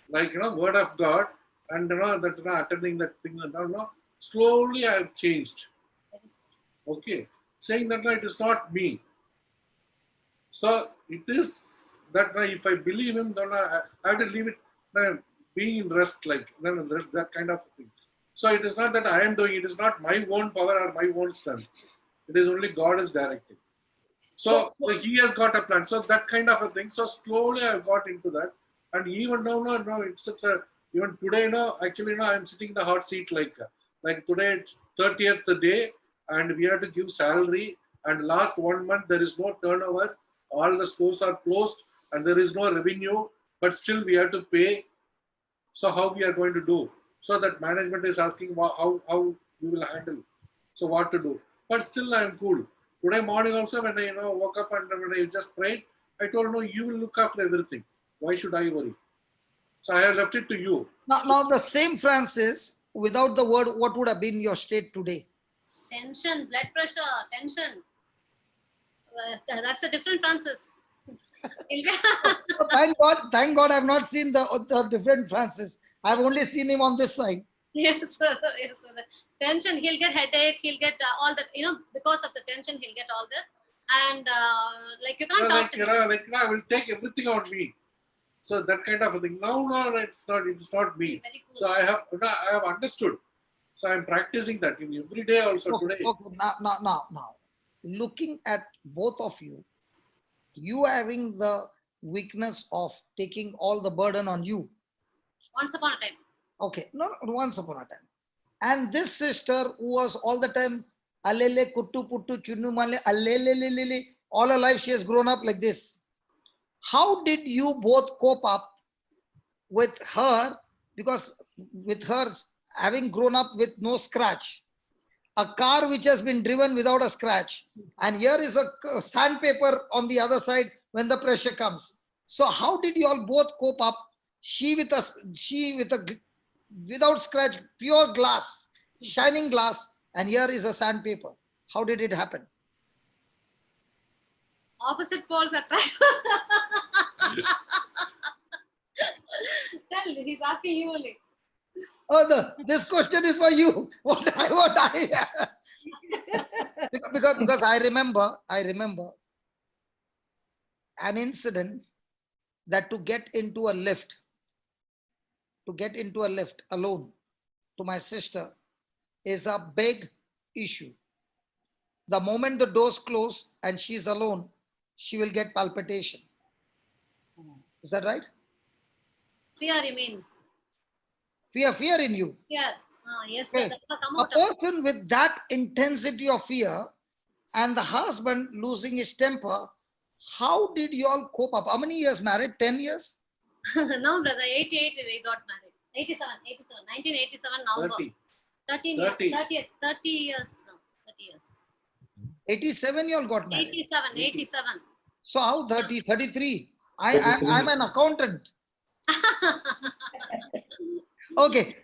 word of God and attending that thing and slowly I have changed. Okay, saying that it is not me. So it is that if I believe him, then I have to leave it being in rest, that kind of thing. So it is not that I am doing, it is not my own power or my own strength. It is only God is directing. So he has got a plan. So that kind of a thing. So slowly I've got into that. And even now, even today, actually, I'm sitting in the hot seat like today it's 30th day and we have to give salary. And last 1 month, there is no turnover. All the stores are closed and there is no revenue, but still we have to pay. So how we are going to do? So that management is asking how we will handle. So what to do? But still I am cool. Today morning also when I woke up and when I just prayed, I told no, you will look after everything. Why should I worry? So I have left it to you. Now the same Francis, without the word, what would have been your state today? Tension, blood pressure, tension. That's a different Francis. Thank God I've not seen the different Francis. I've only seen him on this side. Yes, yes. Tension, he'll get headache, he'll get all that, because of the tension, he'll get all that. And you can't talk to him. I will take everything on me. So that kind of a thing. No, it's not me. Cool. So I have understood. So I'm practicing that in every day also today. Okay. Now, looking at both of you, you having the weakness of taking all the burden on you. Once upon a time. Okay, no, once upon a time. And this sister who was all the time, alele, kuttu, puttu, chunnu, male, alele, all her life she has grown up like this. How did you both cope up with her? Because with her having grown up with no scratch, a car which has been driven without a scratch, and here is a sandpaper on the other side when the pressure comes. So how did you all both cope up? She with a without scratch, pure glass, shining glass, and here is a sandpaper. How did it happen? Opposite poles attract. Tell, he's asking you only. Oh, this question is for you. Because I remember an incident that to get into a lift alone to my sister is a big issue. The moment the doors close and she's alone, she will get palpitation. Is that right? Fear, you mean? Fear in you. Fear. Yes. Okay. A person with that intensity of fear and the husband losing his temper, how did you all cope up? How many years married? 10 years? No, brother. 88 we got married. 1987, November. 30 years. 30 years. 87 you all got married? 87. So how 30, 33? I'm an accountant. Okay.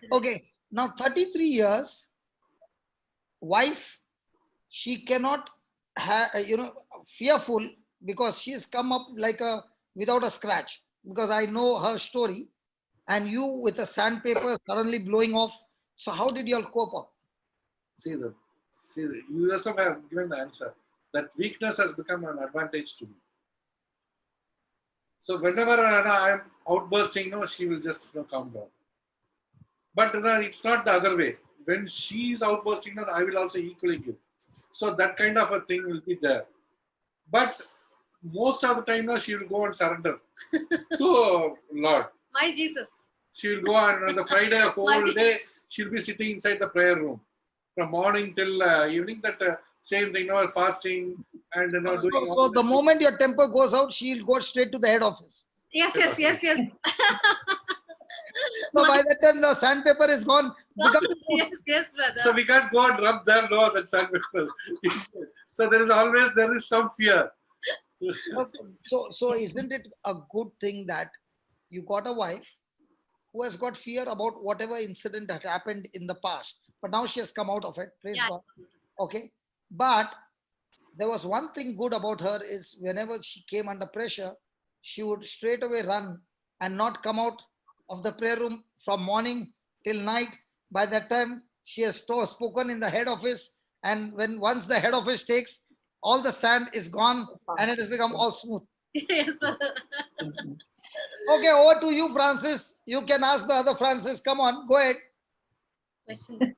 Now 33 years, wife, she cannot have, fearful because she's come up without a scratch, because I know her story, and you with a sandpaper suddenly blowing off. So how did you all cope up? See, you yourself have given the answer. That weakness has become an advantage to me. So whenever I'm outbursting, she will just calm down. But it's not the other way. When she is outbursting, I will also equally give. So that kind of a thing will be there. But most of the time, she will go and surrender to Lord. My Jesus. She will go on the Friday, whole day, she'll be sitting inside the prayer room. From morning till evening, that same thing, fasting and doing. So the moment your temper goes out, she'll go straight to the head office. Yes. So by that time the sandpaper is gone. Become Yes, yes, brother. So we can't go and rub there, no, that sandpaper. So there is some fear. So isn't it a good thing that you got a wife who has got fear about whatever incident that happened in the past, but now she has come out of it. Praise Yeah. God. Okay. But there was one thing good about her is whenever she came under pressure, she would straight away run and not come out of the prayer room from morning till night. By that time, she has spoken in the head office. And once the head office takes, all the sand is gone and it has become all smooth. Yes, brother. Okay, over to you, Francis. You can ask the other Francis. Come on, go ahead. Question.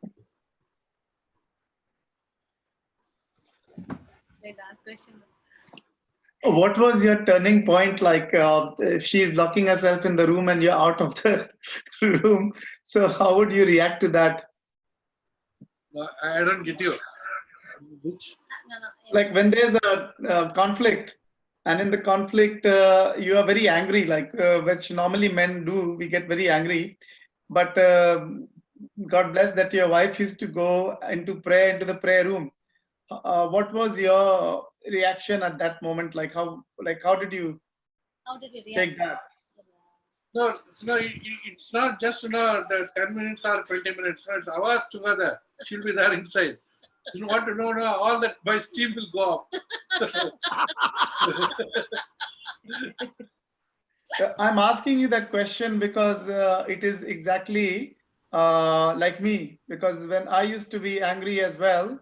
Wait, that question. What was your turning point? Like, if she's locking herself in the room and you're out of the room, so how would you react to that? No, I don't get you. Which? No. Like when there's a conflict, and in the conflict you are very angry, like which normally men do. We get very angry, but God bless that your wife used to go into the prayer room. What was your reaction at that moment? Like how did you How did you react? take that? No, it's not just the 10 minutes or 20 minutes. No, it's hours together. She'll be there inside. You want to know all that my steam will go up. I'm asking you that question because it is exactly like me. Because when I used to be angry as well,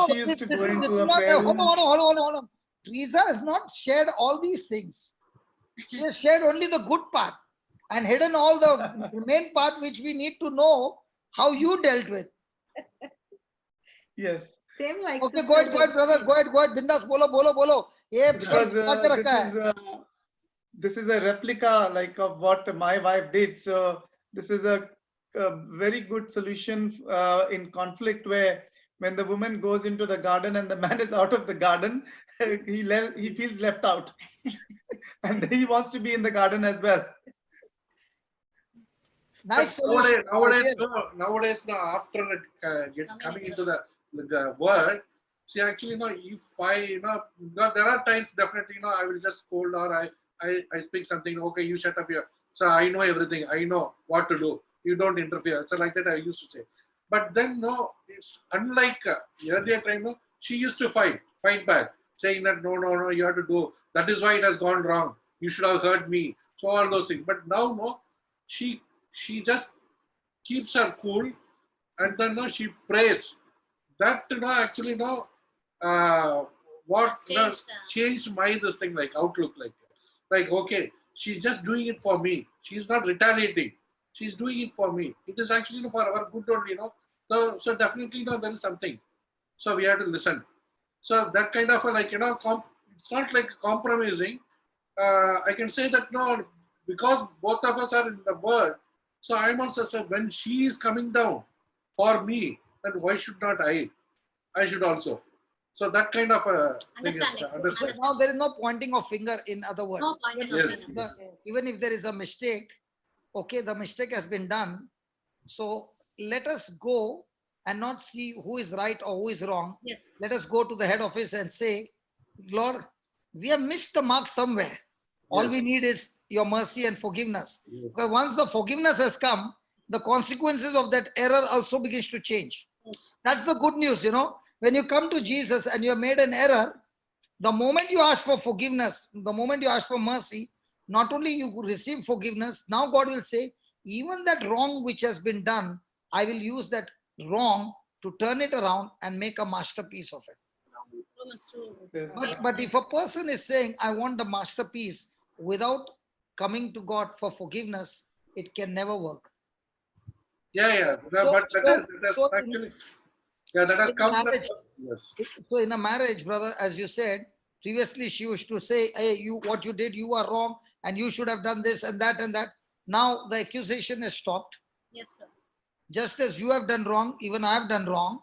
she used to go into a prayer room. Hold on. Teresa has not shared all these things. She has shared only the good part and hidden all the main part which we need to know how you dealt with. Yes. Same like Okay, Sister go ahead, brother. Josephine. Go ahead. Bindas, bolo. Ye Because this is a replica like of what my wife did. So this is a very good solution in conflict, where when the woman goes into the garden and the man is out of the garden, he feels left out, and he wants to be in the garden as well. Nice solution. Nowadays, after coming into the word, see, actually, if there are times definitely, I will just scold or I speak something. Okay, you shut up here. So I know everything. I know what to do. You don't interfere. So like that, I used to say. But then it's unlike earlier time. She used to fight back, saying that no, you have to do. That is why it has gone wrong. You should have heard me. So all those things. But now, she just keeps her cool, and then she prays. That actually what changed my this thing, like outlook, like okay, she's just doing it for me. She's not retaliating. She's doing it for me. It is actually for our good only, So definitely, there is something. So we have to listen. So that kind of it's not like compromising. I can say that because both of us are in the word. So I'm also saying when she is coming down for me, then why should not I? I should also. So that kind of a thing is understood. Now there is no pointing of finger. In other words, No pointing of finger. Even if there is a mistake, okay, the mistake has been done. So let us go and not see who is right or who is wrong. Yes. Let us go to the head office and say, Lord, we have missed the mark somewhere. All we need is your mercy and forgiveness. Yes. Because once the forgiveness has come, the consequences of that error also begins to change. Yes. That's the good news, When you come to Jesus and you have made an error, the moment you ask for forgiveness, the moment you ask for mercy, not only you receive forgiveness, now God will say, even that wrong which has been done, I will use that wrong to turn it around and make a masterpiece of it. But if a person is saying, I want the masterpiece without coming to God for forgiveness, it can never work. Yeah. But that has actually, that has come. Yes. So in a marriage, brother, as you said, previously she used to say, hey, what you did, you are wrong, and you should have done this and that and that. Now the accusation has stopped. Yes, brother. Just as you have done wrong, even I have done wrong.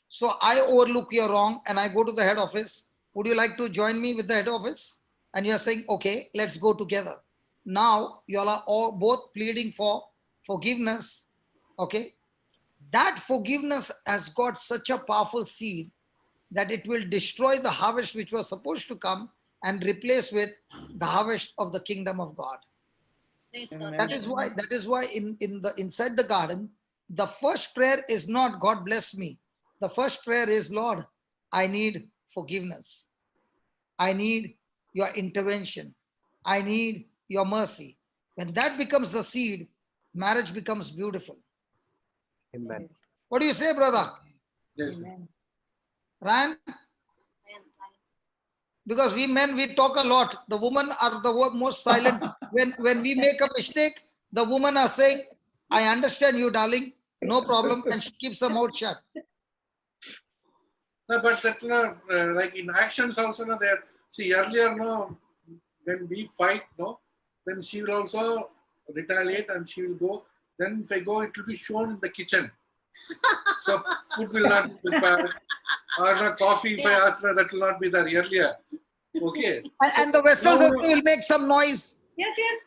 So I overlook your wrong and I go to the head office. Would you like to join me with the head office? And you're saying, okay, let's go together. Now you all are both pleading for forgiveness, okay, that forgiveness has got such a powerful seed that it will destroy the harvest which was supposed to come and replace with the harvest of the kingdom of God. Praise God. Amen. That is why inside the garden, the first prayer is not God bless me. The first prayer is, Lord, I need forgiveness. I need your intervention. I need your mercy. When that becomes the seed, marriage becomes beautiful. Amen. What do you say, brother? Yes. Amen. Ryan? Because we men, we talk a lot. The women are the most silent. When we make a mistake, the women are saying, I understand you, darling. No problem. And she keeps her mouth shut. No, but that like in actions also, no, there. See, earlier, no, when we fight, no, then she will also retaliate and she will go. Then if I go, it will be shown in the kitchen. So food will not be prepared. Or no coffee, if I ask her, that will not be there earlier. Okay. And the vessels No. also will make some noise. Yes, yes.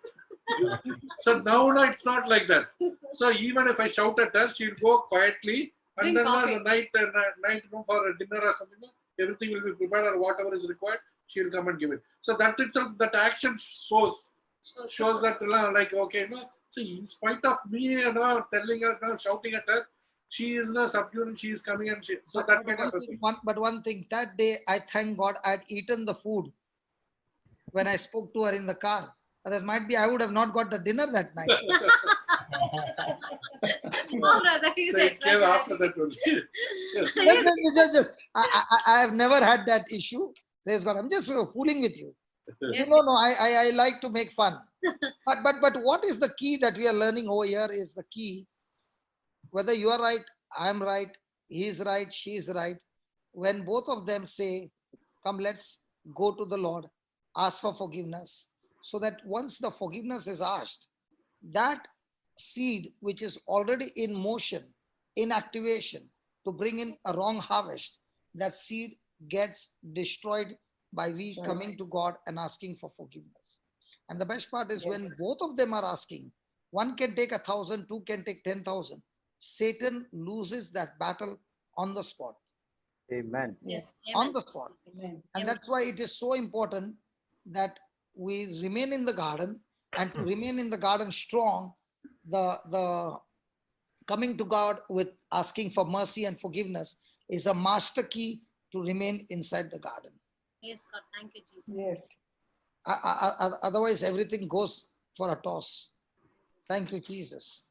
So now, no, it's not like that. So even if I shout at her, she'll go quietly, and Drink then coffee. the night, no, for a dinner or something, no, everything will be prepared or whatever is required, she'll come and give it. So that itself, that action shows that, like, okay, no. See, in spite of me, telling her, shouting at her, she is subdued and she is coming and she. So that kind of a thing. But one thing, that day, I thank God I had eaten the food when I spoke to her in the car. Otherwise, might be I would have not got the dinner that night. Oh, brother, he's So it came excited. after that only. Yes. I have never had that issue. Praise God. I'm just fooling with you. Yes, No, I like to make fun. But what is the key that we are learning over here is the key. Whether you are right, I am right, he is right, she is right. When both of them say, come, let's go to the Lord, ask for forgiveness. So that once the forgiveness is asked, that seed which is already in motion, in activation to bring in a wrong harvest, that seed gets destroyed by we coming to God and asking for forgiveness. And the best part is when both of them are asking, one can take 1,000, two can take 10,000. Satan loses that battle on the spot. Amen. yes. On Amen. the spot. Amen. And that's why it is so important that we remain in the garden, and to remain in the garden strong, the coming to God with asking for mercy and forgiveness is a master key to remain inside the garden. Yes, God. Thank you, Jesus. Yes. Otherwise, everything goes for a toss. Thank you, Jesus.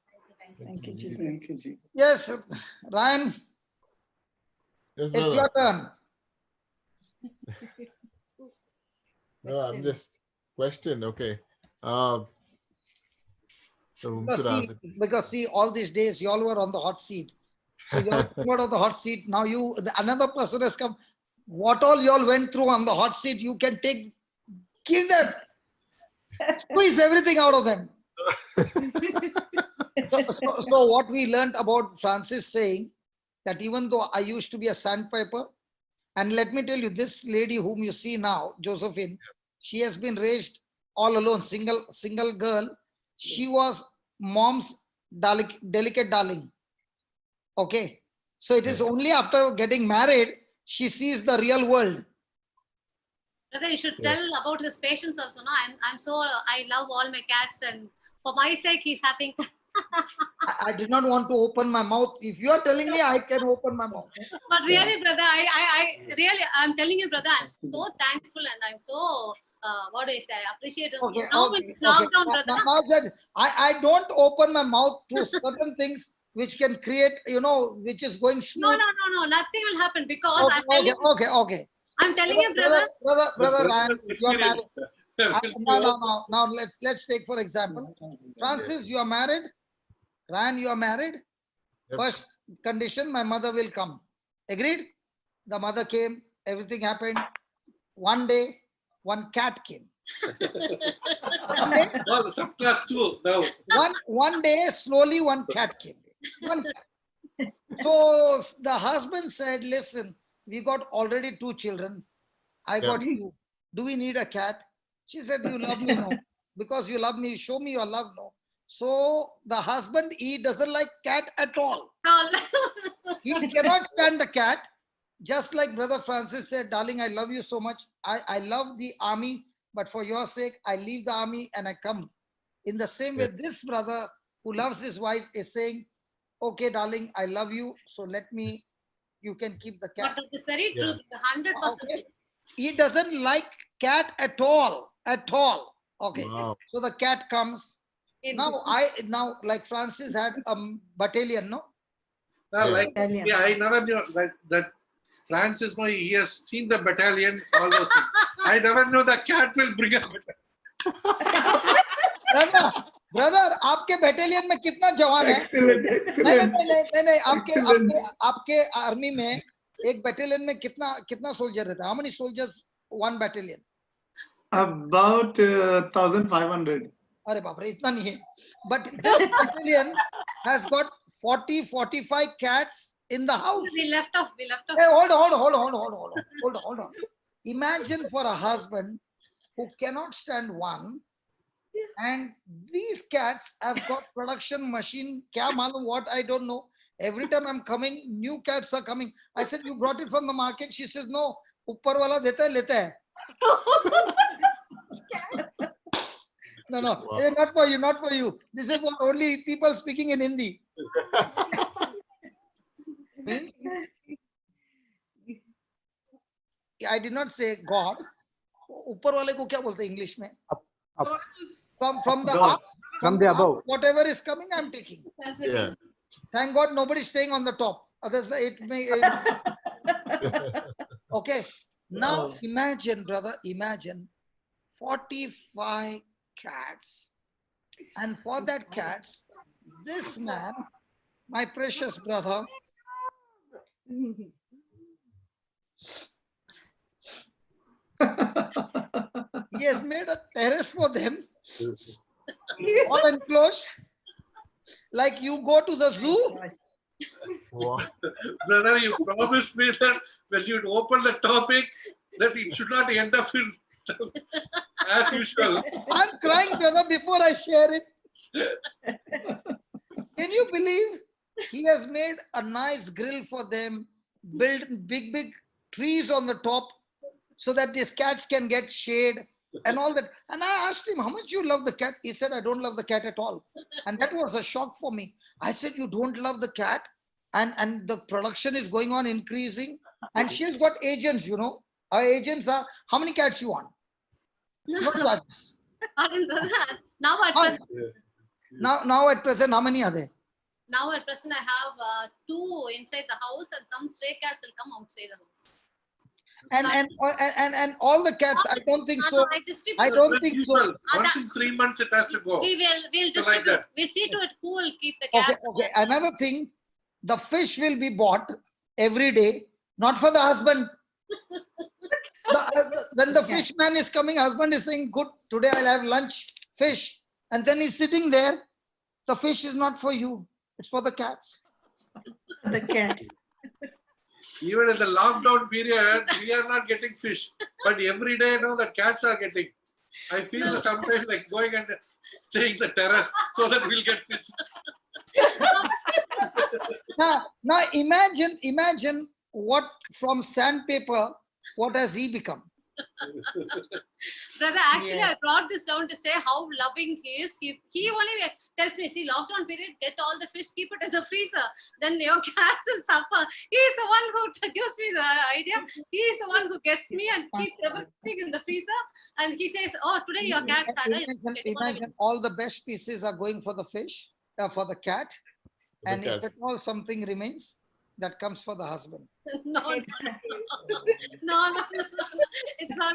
Thank you, Jesus. Thank you, Jesus. Yes, Ryan, Yes, it's brother. your turn. No, I'm just question. Okay. So who should answer? Because see, all these days you all were on the hot seat. So you all came out of the hot seat. Now another person has come. What all you all went through on the hot seat, you can give them, squeeze everything out of them. So what we learned about Francis saying that even though I used to be a sandpiper, and let me tell you, this lady whom you see now, Josephine, she has been raised all alone, single girl. She was mom's delicate darling. Okay. So it is only after getting married, she sees the real world. Brother, you should Yes. tell about his patients also. No, I'm so I love all my cats, and for my sake, he's having. I did not want to open my mouth. If you are telling me, I can open my mouth. But really, brother, I really, I'm telling you, brother, I'm so thankful and I'm so, what do I say, I appreciate him. Okay, Now okay, it's lockdown, okay. brother. Now that I don't open my mouth to certain things which can create, which is going No, smooth. nothing will happen because Okay. I'm telling you, brother. Brother Ryan, you are married. Experience. Now let's take for example, Francis, you are married. Ryan, you are married. Yep. First condition, my mother will come. Agreed? The mother came, everything happened. One day, one cat came. Okay? No, the subclass 2 now. One day, slowly, one cat came. So the husband said, listen, we got already 2 children. I got you. Do we need a cat? She said, you love me? No. Because you love me, show me your love? No. So the husband, he doesn't like cat at all. All. He cannot stand the cat. Just like Brother Francis said, darling, I love you so much. I love the army, but for your sake, I leave the army and I come. In the same way, this brother who loves his wife is saying, okay, darling, I love you. So let me, you can keep the cat. But that is very true. 100%. Okay. He doesn't like cat at all. At all. Okay. Wow. So the cat comes. Now like Francis had a battalion, no? Like, Battalion. yeah, I never knew that Francis, no, he has seen the battalion, all those things. I never knew the cat will bring a brother आपके battalion में कितना जवान है? Excellent, excellent. नहीं Excellent. आपके army में एक battalion में कितना सोल्जर रहता है? How many soldiers one battalion? About 1,500. अरे बाप रे, इतना नहीं है. But this battalion has got 40-45 cats in the house. We left off. Hey, hold on. Imagine for a husband who cannot stand one, and these cats have got production machine. Kya malum what, I don't know. Every time I'm coming, new cats are coming. I said, you brought it from the market? She says, no, uppar wala deta hai, leta hai. No, Wow. not for you. This is for only people speaking in Hindi. Means, I did not say God. ऊपर वाले को क्या बोलते हैं English में? From the God. up, From the above. whatever is coming, I'm taking. Yeah. Thank God nobody's staying on the top. Others it may. Okay. Now imagine, brother, imagine 45 cats, and for that cats, this man, my precious brother, he has made a terrace for them, all enclosed, like you go to the zoo. Wow. Brother, you promised me that when you open the topic, that it should not end up in as usual. I'm crying, brother, before I share it. Can you believe he has made a nice grill for them, built big trees on the top so that these cats can get shade and all that. And I asked him, how much you love the cat? He said, I don't love the cat at all. And that was a shock for me. I said, you don't love the cat? And the production is going on increasing. And she's got agents, you know. Our agents are, how many cats you want? No cats. Now at present, Now at present, how many are there? now at present, I have 2 inside the house, and some stray cats will come outside the house. And all the cats, I don't think so. I distribute. I don't think so. Usual. Once in 3 months, it has to go. We'll So like distribute. that. We see to it who will keep the cats. Okay. Another thing, the fish will be bought every day, not for the husband. When the fish man is coming, husband is saying, good, today I'll have lunch, fish. And then he's sitting there. The fish is not for you. It's for the cats. The cat. Even in the lockdown period, we are not getting fish. But every day, the cats are getting. I feel that sometimes like going and staying the terrace so that we'll get fish. Now imagine what from sandpaper, what has he become? Brother, actually, I brought this down to say how loving he is. He only tells me, see, lockdown period, get all the fish, keep it in the freezer. Then your cats will suffer. He is the one who gives me the idea. He is the one who gets me and keeps everything in the freezer. And he says, oh, today your cats had Imagine all the best pieces are going for the fish, for the cat. And if at all something remains, that comes for the husband. No. It's not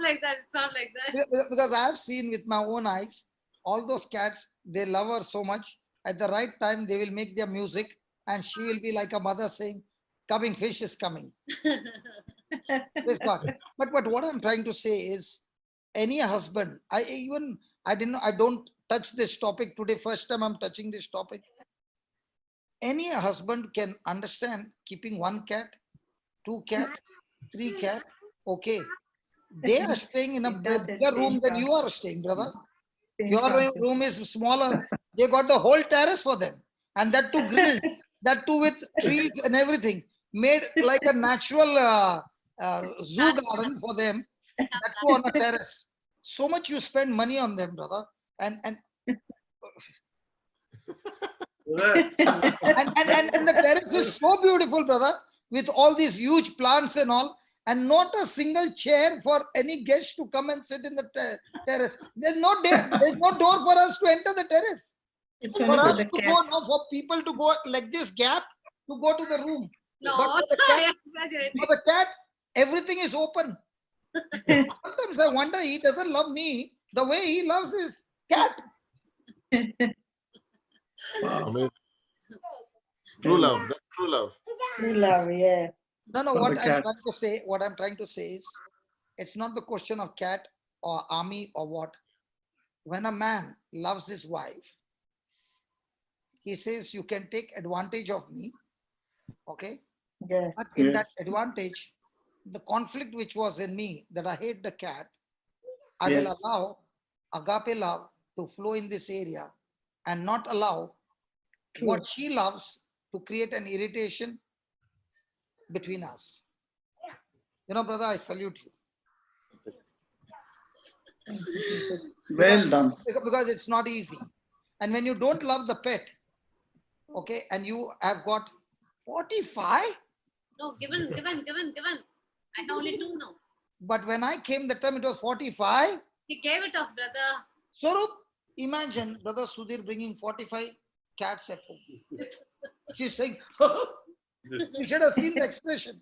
like that. It's not like that. Because I have seen with my own eyes, all those cats, they love her so much. At the right time, they will make their music and she will be like a mother saying, coming, fish is coming. Praise God. But what I'm trying to say is, any husband, I don't touch this topic today. First time I'm touching this topic. Any husband can understand keeping 1 cat, 2 cat, 3 cat. Okay. They are staying in a bigger room than you are staying, brother. Your room is smaller. They got the whole terrace for them, and that too grilled, that too with trees and everything, made like a natural zoo garden for them. That too on a terrace. So much you spend money on them, brother, and the terrace is so beautiful, brother, with all these huge plants and all, and not a single chair for any guest to come and sit in the terrace. There's no door for us to enter the terrace. It's For only for us the to cat. go now, for people to go like this gap to go to the room. No, But for the I cat, exaggerate. for the cat, everything is open. Sometimes I wonder he doesn't love me the way he loves his cat. Amazing. True love. That's true love. True love, yeah. No, For what the I'm trying cats. to say, is, it's not the question of cat or army or what. When a man loves his wife, he says, you can take advantage of me, okay? Yeah. But in that Yes. advantage, the conflict which was in me, that I hate the cat, I will Yes. allow agape love to flow in this area and not allow True. what she loves to create an irritation between us. You know, brother, I salute you. Thank you, Jesus. Well done. Because it's not easy. And when you don't love the pet, okay, and you have got 45, No, given. I have only 2 now. but when I came the time it was 45. He gave it off, brother. Swarup, imagine brother Sudhir bringing 45 cats at home. She's saying, you should have seen the expression.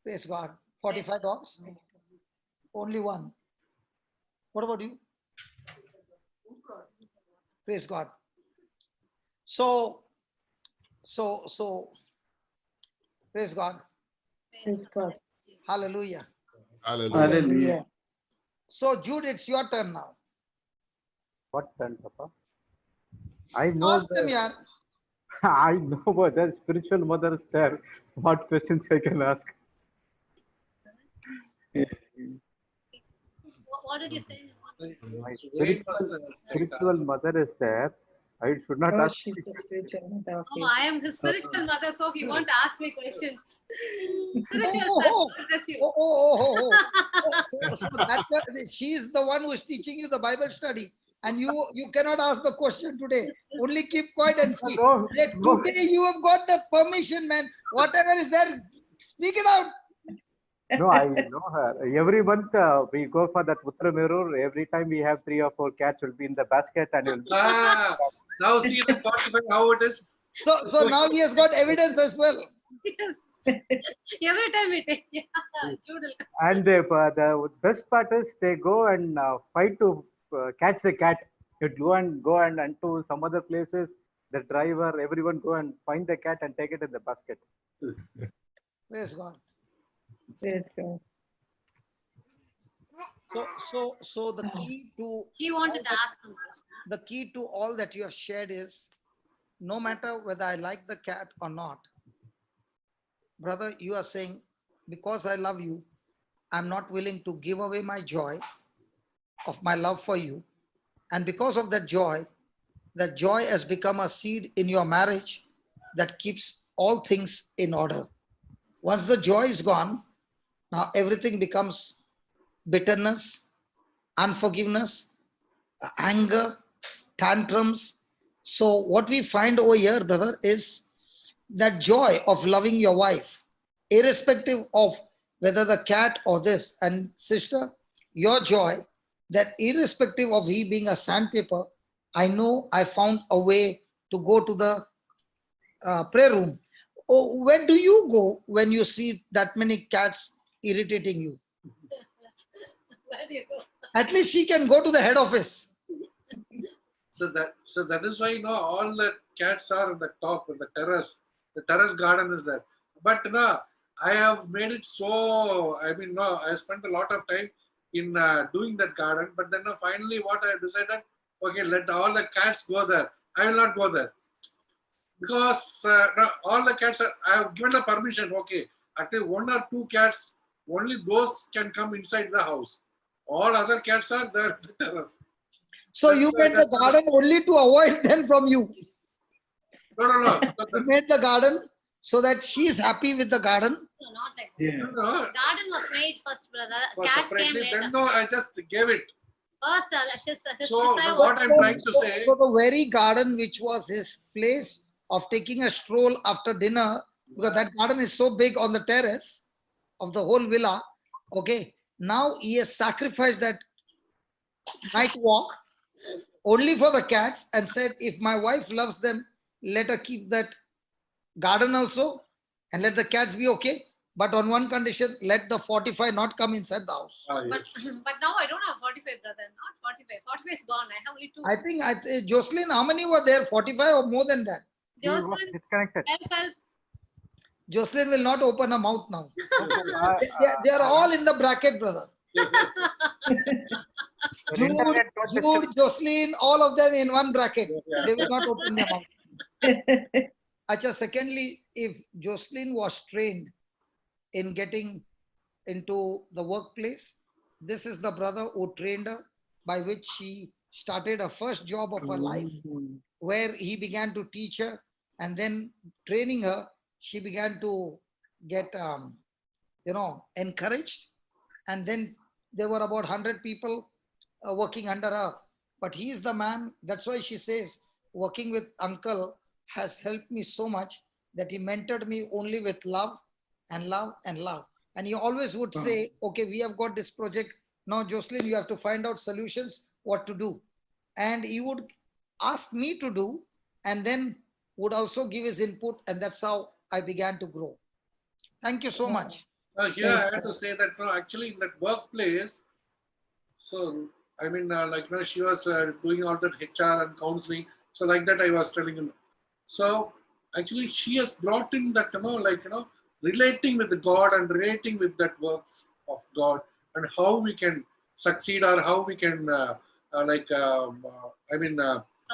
Praise God. 45 dogs? Only one. What about you? Praise God. So, praise God. Praise God. Hallelujah. Hallelujah. Hallelujah. So, Jude, it's your turn now. What turn, Papa? I know Ask them, yeah. I know, but the spiritual mother is there. What questions I can ask? What did you say? My spiritual mother is there. I should not Oh, ask. she's the spiritual mother. Oh, Okay. I am his spiritual mother, so he won't ask me questions. Spiritual Oh, son, oh, God bless you. So she is the one who is teaching you the Bible study, and you cannot ask the question today. Only keep quiet and see. No, no. Today you have got the permission, man. Whatever is there, speak it out. No, I know her. Every month we go for that Putra Merur. Every time we have 3 or 4 cats will be in the basket and will Now see the 45 how it is. So now he has got evidence as well. Yes. Every time we take, yeah, Jude. and the best part is they go and fight to catch the cat. You go and to some other places. The driver, everyone go and find the cat and take it in the basket. Praise God. Praise God. So the key to He wanted to ask some questions. the key to all that you have shared is, no matter whether I like the cat or not, brother, you are saying, because I love you, I'm not willing to give away my joy of my love for you. And because of that joy has become a seed in your marriage that keeps all things in order. Once the joy is gone, now everything becomes bitterness, unforgiveness, anger, tantrums. So what we find over here, brother, is that joy of loving your wife, irrespective of whether the cat or this. And sister, your joy, that irrespective of he being a sandpaper, I know I found a way to go to the prayer room. Oh, where do you go when you see that many cats irritating you? Where do you go? At least she can go to the head office. So that is why all the cats are on the top of the terrace. The terrace garden is there. But I have made it so. I spent a lot of time in doing that garden. But then finally, what I decided, okay, let all the cats go there. I will not go there because all the cats are. I have given the permission. Okay, actually 1 or 2 cats, only those can come inside the house. All other cats are there to terrace. So you made the garden only to avoid them from you. No. You made the garden so that she is happy with the garden. No, not like Yeah. No, garden was made first, brother. for Cats came separately, later. then no, I just gave it. First, his So, desire what was I'm trying to say, So the very garden which was his place of taking a stroll after dinner, because that garden is so big on the terrace of the whole villa. Okay, now he has sacrificed that night walk only for the cats and said, if my wife loves them, let her keep that garden also and let the cats be okay. But on one condition, let the 45 not come inside the house. but yes. but now I don't have 45, brother. Not 45. 45 is gone. I have only 2. I think, Jocelyn, how many were there? 45 or more than that? He was Josephine, disconnected. help. Jocelyn will not open her mouth now. Uh, They are all in the bracket, brother. the internet got Jude, Jocelyn, all of them in one bracket. They will not open their mouth. Acha, secondly, if Jocelyn was trained in getting into the workplace, this is the brother who trained her, by which she started her first job of her life, where he began to teach her, and then training her, she began to get, encouraged. And then there were about 100 people working under her. But he is the man. That's why she says, working with uncle has helped me so much that he mentored me only with love and love and love. And he always would say, okay, we have got this project. Now, Jocelyn, you have to find out solutions, what to do. And he would ask me to do, and then would also give his input. And that's how I began to grow. Thank you so much. Here I have to say that no, actually in that workplace, so I mean, she was doing all that HR and counseling. So like that, I was telling him. So actually, she has brought in that relating with the God and relating with that works of God and how we can succeed or how we can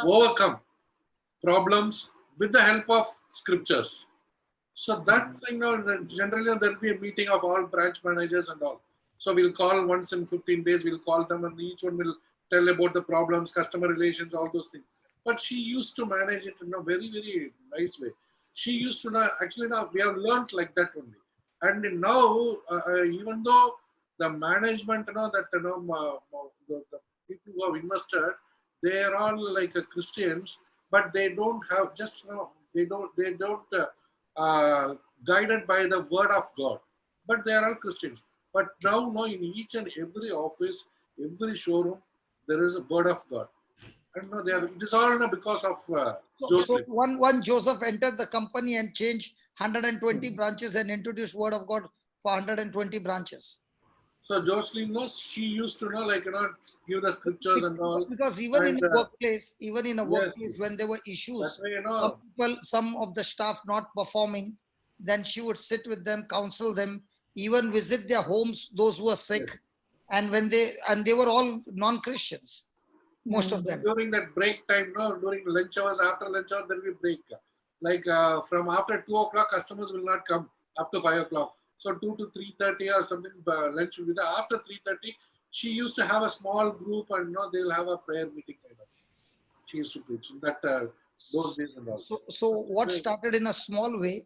overcome problems with the help of scriptures. So that thing now, generally there will be a meeting of all branch managers and all. So we'll call once in 15 days, we'll call them and each one will tell about the problems, customer relations, all those things. But she used to manage it in a very, very nice way. She used to now, actually now we have learned like that only. And now, even though the management, the people who have invested, they are all like Christians, but they don't have just, they don't guided by the word of God, but they are all Christians. But now, in each and every office, every showroom, there is a word of God. And no, it is all because of Joseph. So one Joseph entered the company and changed 120 branches and introduced word of God for 120 branches. So Jocelyn knows, she used to give the scriptures and all. Because even in a workplace, when there were issues, some of the staff not performing, then she would sit with them, counsel them, even visit their homes, those who are sick. And they were all non-Christians, most of them. During that break time, during lunch hours, after lunch hour, there will be break. Like from after 2 o'clock, customers will not come up to 5 o'clock. So 2 to 3:30 or something, lunch will be there. After 3:30, she used to have a small group and they will have a prayer meeting kind of. She used to preach that those days and all. So what started in a small way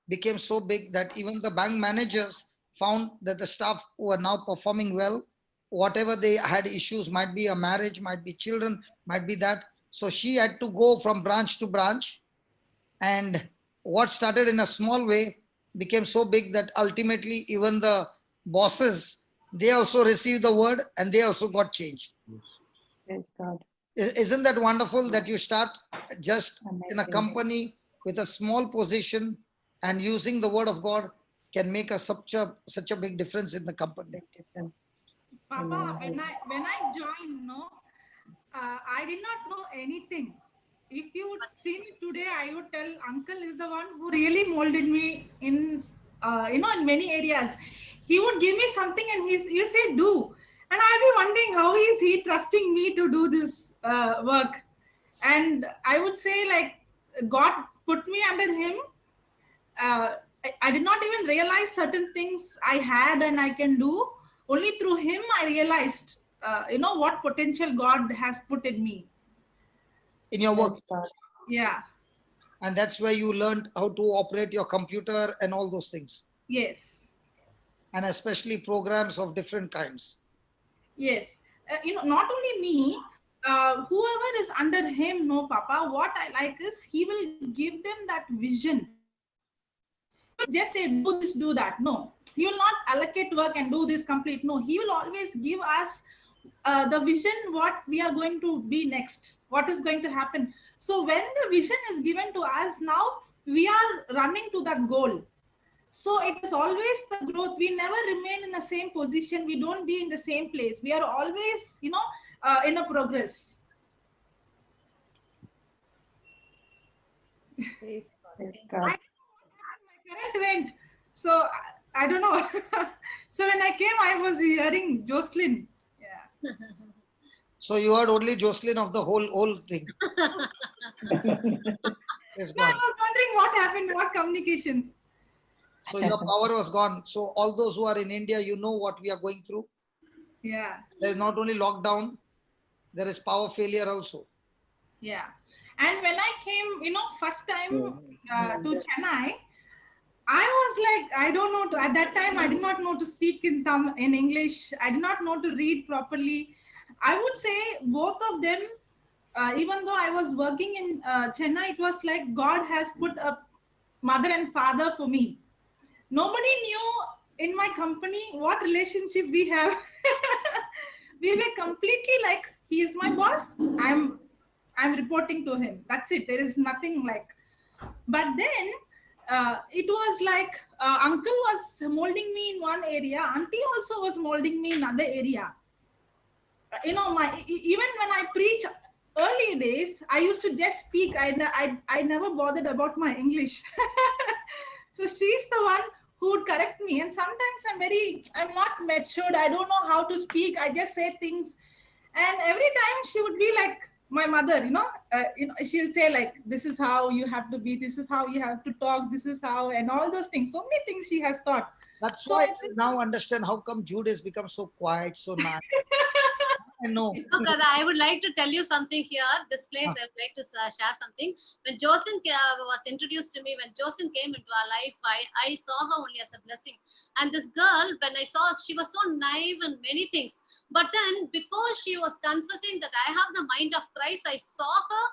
became so big that even the bank managers found that the staff who are now performing well, whatever they had issues, might be a marriage, might be children, might be that. So she had to go from branch to branch. And what started in a small way became so big that ultimately even the bosses, they also received the word and they also got changed. Praise God. Isn't that wonderful that you start just in a Amazing. company with a small position and using the word of God can make such a big difference in the company. Papa, when I joined, I did not know anything. If you would see me today, I would tell Uncle is the one who really molded me in in many areas. He would give me something and he'll say do, and I'll be wondering how is he trusting me to do this work. And I would say like God put me under him. I did not even realize certain things I had and I can do. Only through him I realized, what potential God has put in me. In your work. Yes, Father. Yeah. And that's where you learned how to operate your computer and all those things. Yes. And especially programs of different kinds. Yes. Not only me, whoever is under him, no, Papa, what I like is he will give them that vision. He will just say, do this, do that. No, he will not allocate work and do this complete. No, he will always give us the vision, what we are going to be next, what is going to happen. So when the vision is given to us, now we are running to that goal. So it is always the growth. We never remain in the same position. We don't be in the same place. We are always, in a progress. Yes, I God. don't know what happened. My current went. So I don't know. So when I came, I was hearing Josephine. Yeah. So you heard only Josephine of the whole thing. Yes, No, I God. was wondering what happened, what communication. So your power was gone. So all those who are in India, you know what we are going through. Yeah. There is not only lockdown, there is power failure also. Yeah. And when I came, first time to Chennai, I was like, I don't know. At that time, I did not know to speak in English. I did not know to read properly. I would say both of them, even though I was working in Chennai, it was like God has put a mother and father for me. Nobody knew in my company what relationship we have. We were completely like, he is my boss. I'm reporting to him. That's it. There is nothing like. But then it was like uncle was molding me in one area. Auntie also was molding me in another area. Even when I preach early days, I used to just speak. I never bothered about my English. So she's the one who would correct me. And sometimes I'm not matured. I don't know how to speak. I just say things. And every time she would be like my mother, she'll say like, this is how you have to be. This is how you have to talk. This is how, and all those things. So many things she has taught. That's So why I now understand how come Jude has become so quiet, so nice. I know. No, brother, I would like to tell you something here. This place, I would like to share something. When Josephine was introduced to me, when Josephine came into our life, I saw her only as a blessing. And this girl, when I saw her, she was so naive in many things. But then, because she was confessing that I have the mind of Christ, I saw her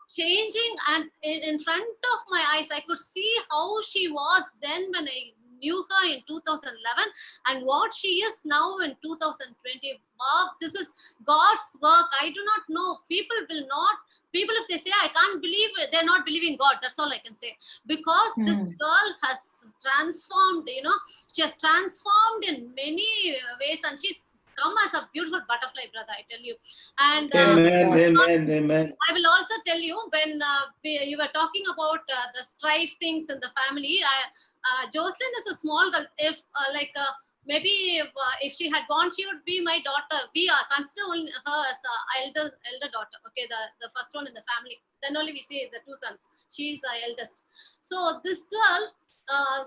changing, and in front of my eyes, I could see how she was then when I knew her in 2011 and what she is now in 2020. Wow, this is God's work. I do not know. People, if they say, I can't believe it, they're not believing God. That's all I can say. Because this girl has transformed, she has transformed in many ways, and she's come as a beautiful butterfly, brother, I tell you. And Amen. I will also tell you, when you were talking about the strife things in the family, Jocelyn is a small girl. If maybe if she had born, she would be my daughter. We are consider her as elder daughter. Okay, the first one in the family. Then only we see the two sons. She is our eldest. So this girl,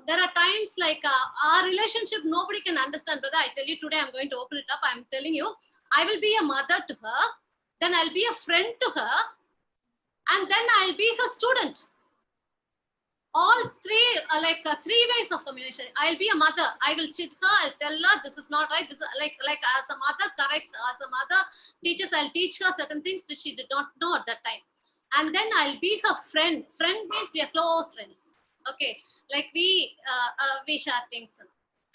there are times like our relationship, nobody can understand, brother. I tell you today, I'm going to open it up. I'm telling you, I will be a mother to her, then I'll be a friend to her, and then I'll be her student. All three are like 3 ways of communication. I'll be a mother. I will chit her. I'll tell her this is not right. This is like as a mother corrects, as a mother teaches. I'll teach her certain things which she did not know at that time. And then I'll be her friend. Friend means we are close friends. Okay, like we share things.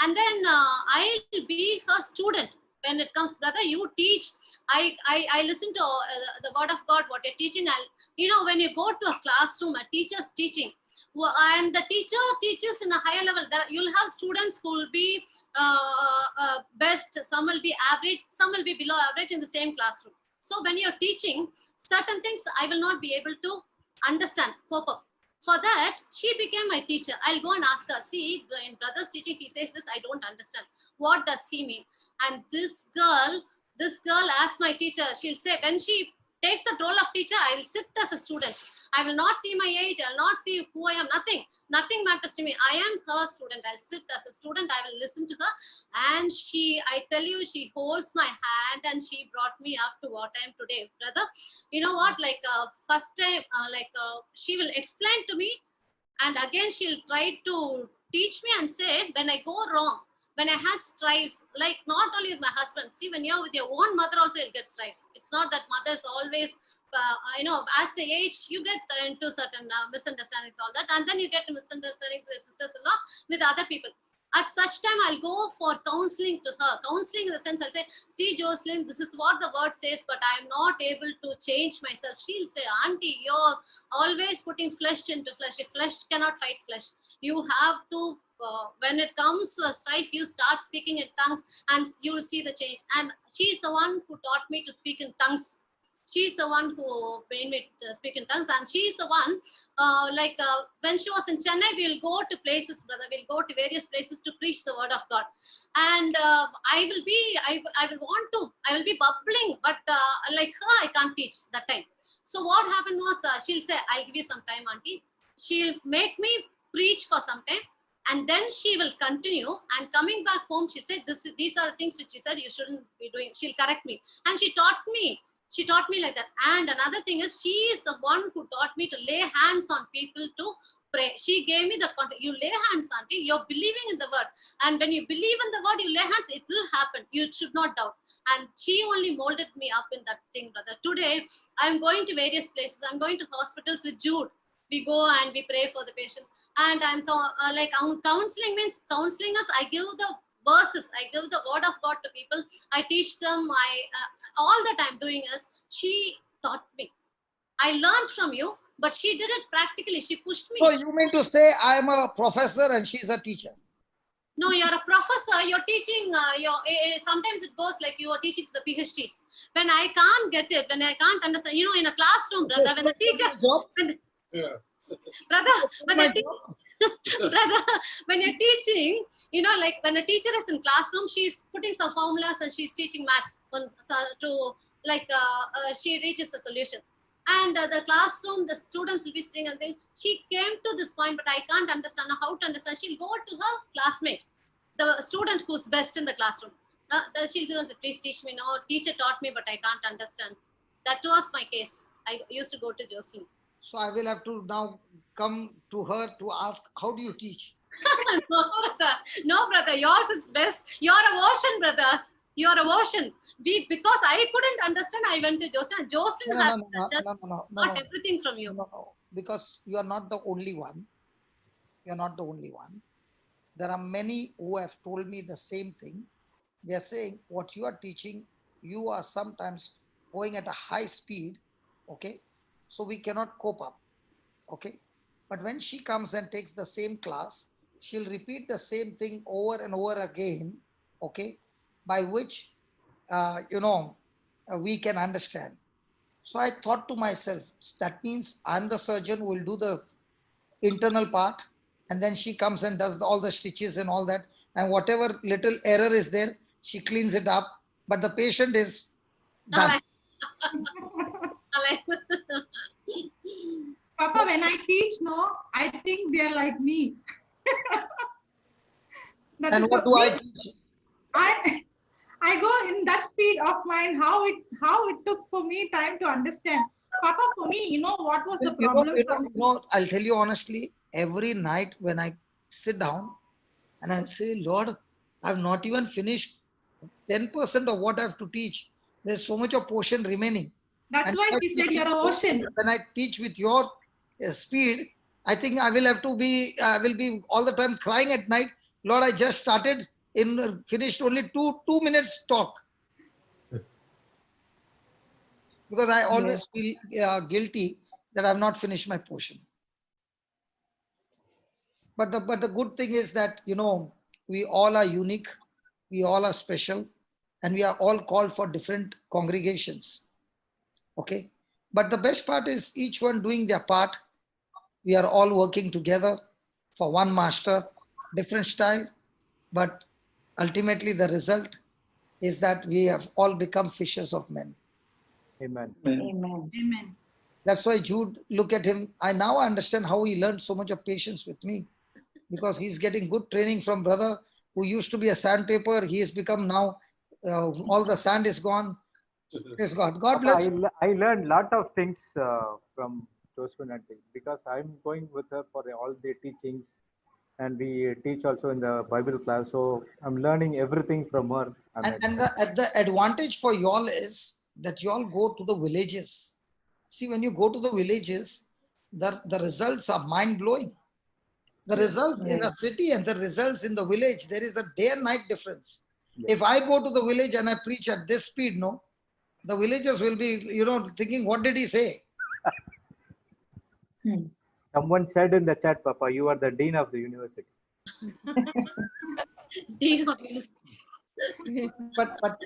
And then I'll be her student. When it comes, brother, you teach. I listen to the word of God. What you're teaching, when you go to a classroom, a teacher's teaching. And the teacher teaches in a higher level. You'll have students who will be best, some will be average, some will be below average in the same classroom. So when you're teaching, certain things I will not be able to understand, cope up. For that, she became my teacher. I'll go and ask her, see, in brother's teaching, he says this, I don't understand. What does he mean? And this girl as my teacher, she'll say, when she takes the role of teacher, I will sit as a student. I will not see my age. I will not see who I am. Nothing. Nothing matters to me. I am her student. I'll sit as a student. I will listen to her. And I tell you, she holds my hand and she brought me up to what I am today, brother. You know what? Like first time, she will explain to me, and again she'll try to teach me and say, when I go wrong, when I had strifes, like not only with my husband, see, when you're with your own mother also, you'll get strifes. It's not that mothers always, as they age, you get into certain misunderstandings, all that, and then you get misunderstandings with sisters-in-law, with other people. At such time, I'll go for counseling to her. Counseling in the sense, I'll say, see, Josephine, this is what the word says, but I'm not able to change myself. She'll say, Auntie, you're always putting flesh into flesh. If flesh cannot fight flesh, you have to, when it comes to a strife, you start speaking in tongues and you'll see the change. And she's the one who taught me to speak in tongues. She's the one who made me speak in tongues, and she's the one, when she was in Chennai, we'll go to places, brother. We'll go to various places to preach the word of God. And I will be bubbling, but like her, I can't teach that time. So what happened was, she'll say, I'll give you some time, Auntie. She'll make me preach for some time, and then she will continue. And coming back home, she'll say, these are the things which she said you shouldn't be doing. She'll correct me. And she taught me like that. And another thing is, she is the one who taught me to lay hands on people to pray. She gave me the content. You lay hands, Auntie. You're believing in the word. And when you believe in the word, you lay hands, it will happen. You should not doubt. And she only molded me up in that thing, brother. Today, I'm going to various places. I'm going to hospitals with Jude. We go and we pray for the patients. And I'm counseling means counseling us. I give the verses. I give the word of God to people. I teach them. All that I'm doing is, she taught me. I learned from you, but she did it practically. She pushed me. So you mean to say I'm a professor and she's a teacher? No, you're a professor. You're teaching. Sometimes it goes like you are teaching to the PhDs. When I can't get it, when I can't understand, in a classroom, brother, when the teacher, brother, when you're teaching, when a teacher is in classroom, she's putting some formulas and she's teaching maths she reaches a solution. And the classroom, the students will be sitting and think, she came to this point, but I can't understand how to understand. She'll go to her classmate, the student who's best in the classroom. She'll say, please teach me. No, teacher taught me, but I can't understand. That was my case. I used to go to Josephine. So I will have to now come to her to ask, how do you teach? No, brother, yours is best. You're a version, brother. You're a version. Because I couldn't understand, I went to Josephine. Josephine has got everything from you. No, because you are not the only one. You are not the only one. There are many who have told me the same thing. They are saying, what you are teaching, you are sometimes going at a high speed, okay? So we cannot cope up, okay? But when she comes and takes the same class, she'll repeat the same thing over and over again, okay? By which, we can understand. So I thought to myself, that means I'm the surgeon who will do the internal part, and then she comes and does all the stitches and all that. And whatever little error is there, she cleans it up. But the patient is done. Papa, when I teach, I think they're like me. And what do I teach? I go in that speed of mind, how it took for me time to understand. Papa, for me, what was the problem? I'll tell you honestly, every night when I sit down and I say, Lord, I've not even finished 10% of what I have to teach. There's so much of portion remaining. That's why we said you're an ocean. When I teach with your speed, I think I will be all the time crying at night. Lord, I just started, finished only two minutes talk. Because I always feel guilty that I've not finished my portion. But the good thing is that, we all are unique, we all are special, and we are all called for different congregations. Okay. But the best part is each one doing their part. We are all working together for one master, different style, but ultimately the result is that we have all become fishers of men. Amen. Amen. Amen. That's why Jude, look at him. I now understand how he learned so much of patience with me, because he's getting good training from brother who used to be a sandpaper. He has become now, all the sand is gone. Praise God. God bless. I learned lot of things from Josephine auntie, because I'm going with her for all the teachings, and we teach also in the Bible class. So I'm learning everything from her. And the advantage for y'all is that y'all go to the villages. See, when you go to the villages, the results are mind blowing. The results in a city and the results in the village, there is a day and night difference. If I go to the village and I preach at this speed, no, the villagers will be, thinking, what did he say? Someone said in the chat, Papa, you are the dean of the university. But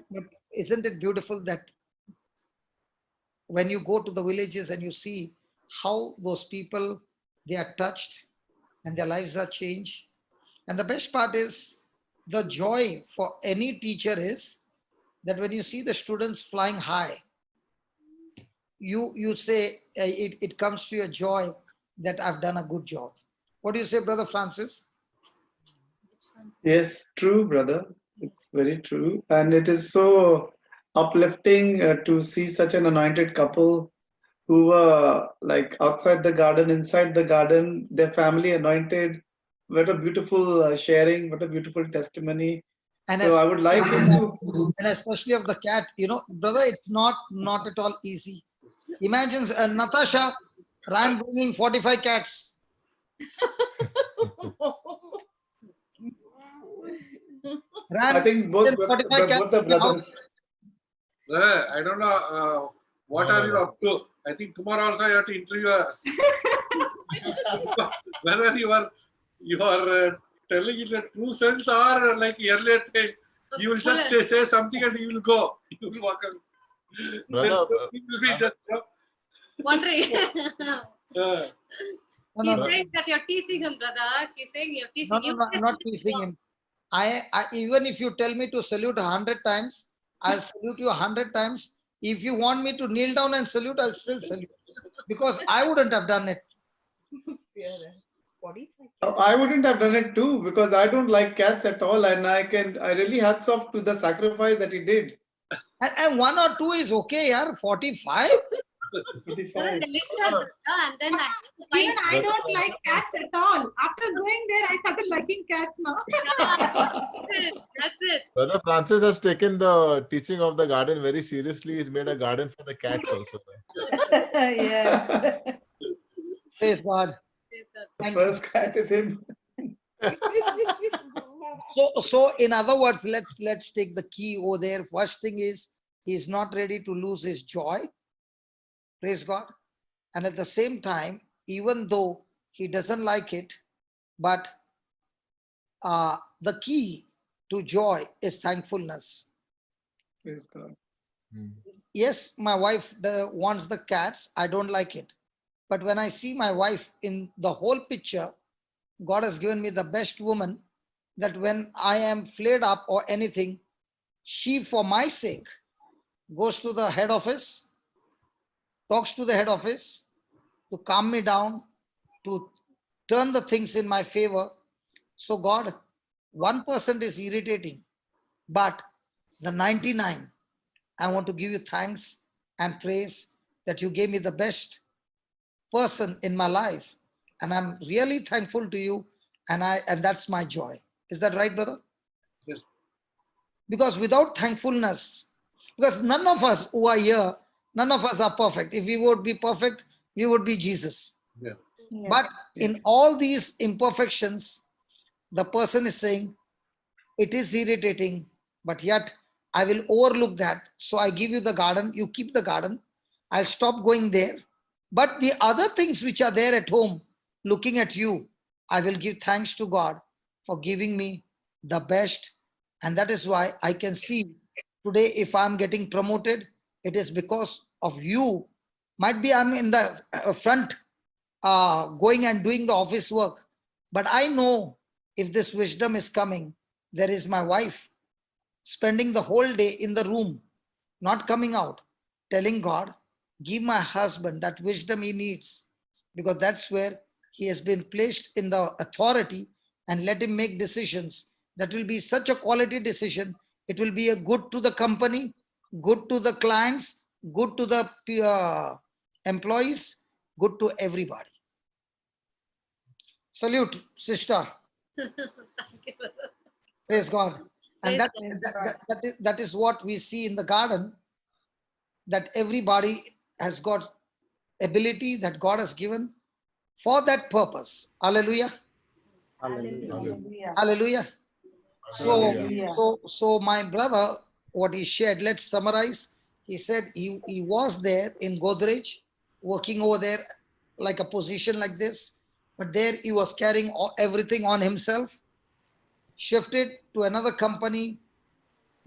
isn't it beautiful that when you go to the villages and you see how those people, they are touched and their lives are changed. And the best part is, the joy for any teacher is that when you see the students flying high, you say, it comes to your joy that I've done a good job. What do you say, Brother Francis? Yes, true, brother. It's very true. And it is so uplifting to see such an anointed couple who were like outside the garden, inside the garden, their family anointed. What a beautiful sharing, what a beautiful testimony. And so I would like you to... And especially of the cat, brother, it's not at all easy. Imagine Natasha ran bringing 45 cats. I think both the brothers. I don't know what are you up to. I think tomorrow also you have to interview us. Whether you are telling it in true sense or like earlier thing, you will just say something and you will go. You will walk away. Brother, It will be just wondering. He's No. saying that you're teasing him, brother. He's saying you're teasing him. No, I'm not teasing him. I even if you tell me to salute 100 times, I'll salute you 100 times. If you want me to kneel down and salute, I'll still salute, because I wouldn't have done it. I wouldn't have done it too, because I don't like cats at all, and I really hats off to the sacrifice that he did. And 1 or 2 is okay, yaar. 45? 45. And then I have to find. Even I don't like cats at all. After going there, I started liking cats now. That's it. Brother Francis has taken the teaching of the garden very seriously. He's made a garden for the cats also. Yeah. Praise God. The first cat is him. So in other words, let's take the key over there. First thing is, he's not ready to lose his joy. Praise God. And at the same time, even though he doesn't like it, but the key to joy is thankfulness. Praise God. Yes, my wife wants the cats. I don't like it. But when I see my wife in the whole picture, God has given me the best woman, that when I am flared up or anything, she, for my sake, goes to the head office, talks to the head office to calm me down, to turn the things in my favor. So God, 1% is irritating, but the 99, I want to give you thanks and praise that you gave me the best person in my life. And I'm really thankful to you. And that's my joy. Is that right, brother? Yes. Because without thankfulness, because none of us who are here, none of us are perfect. If we would be perfect, we would be Jesus. Yeah. But in all these imperfections, the person is saying, it is irritating, but yet I will overlook that. So I give you the garden, you keep the garden. I'll stop going there. But the other things which are there at home, looking at you, I will give thanks to God for giving me the best. And that is why I can see today, if I'm getting promoted, it is because of you. Might be I'm in the front going and doing the office work. But I know if this wisdom is coming, there is my wife spending the whole day in the room, not coming out. telling God, give my husband that wisdom he needs, because that's where he has been placed in the authority, and let him make decisions. That will be such a quality decision. It will be a good to the company, good to the clients, good to the employees, good to everybody. Salute, sister. Thank you. Praise God. And Praise that is what we see in the garden, that everybody has got ability that God has given for that purpose. Hallelujah. Hallelujah. Hallelujah. So, Hallelujah. so my brother, what he shared, let's summarize. He said he was there in Godrej, working over there like a position like this, but there he was carrying everything on himself, shifted to another company,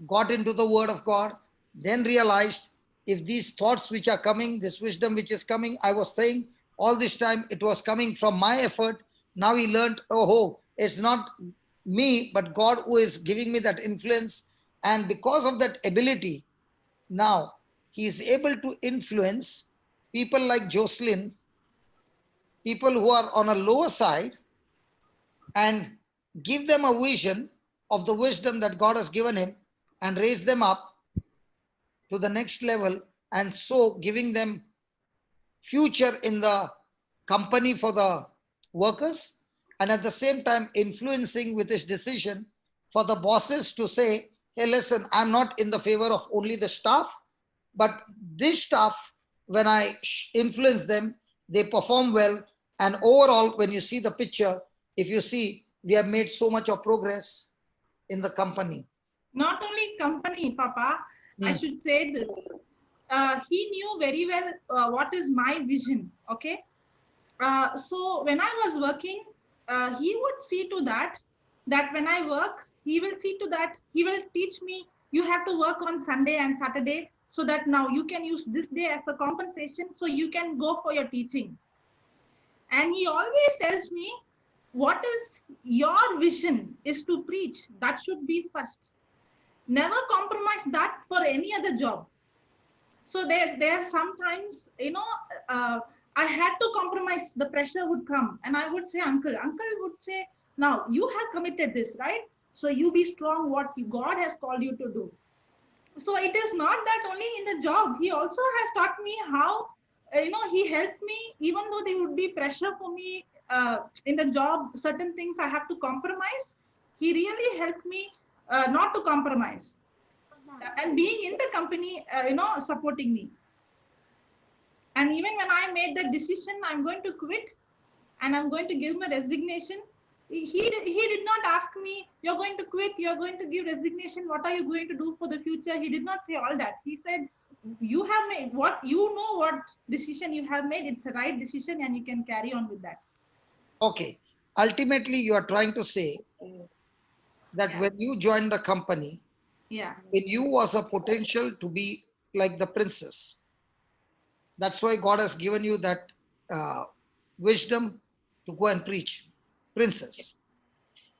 got into the word of God, then realized if these thoughts which are coming, this wisdom which is coming, I was saying all this time it was coming from my effort. Now he learned, oh, it's not me, but God who is giving me that influence. And because of that ability, now he is able to influence people like Josephine, people who are on a lower side, and give them a vision of the wisdom that God has given him and raise them up to the next level, and so giving them future in the company for the workers, and at the same time influencing with his decision for the bosses to say, hey, listen, I'm not in the favor of only the staff, but this staff, when I influence them, they perform well. And overall, when you see the picture, if you see, we have made so much of progress in the company. Not only company, Papa, I should say this. He knew very well what is my vision, okay? So when I was working, he would see to that when I work, he will see to that, he will teach me, you have to work on Sunday and Saturday, so that now you can use this day as a compensation, so you can go for your teaching. And he always tells me, what is your vision is to preach. That should be first. Never compromise that for any other job. So there sometimes, I had to compromise. The pressure would come, and I would say, uncle would say, now you have committed this, right? So you be strong, what God has called you to do. So it is not that only in the job, he also has taught me how, he helped me, even though there would be pressure for me in the job, certain things I have to compromise. He really helped me not to compromise, and being in the company, supporting me. And even when I made that decision, I'm going to quit and I'm going to give my resignation, he did not ask me, you're going to quit, you're going to give resignation, what are you going to do for the future? He did not say all that. He said, you have made what decision you have made, it's a right decision, and you can carry on with that. Okay. Ultimately, you are trying to say that when you joined the company, in you was a potential to be like the princess. That's why God has given you that wisdom to go and preach, princess.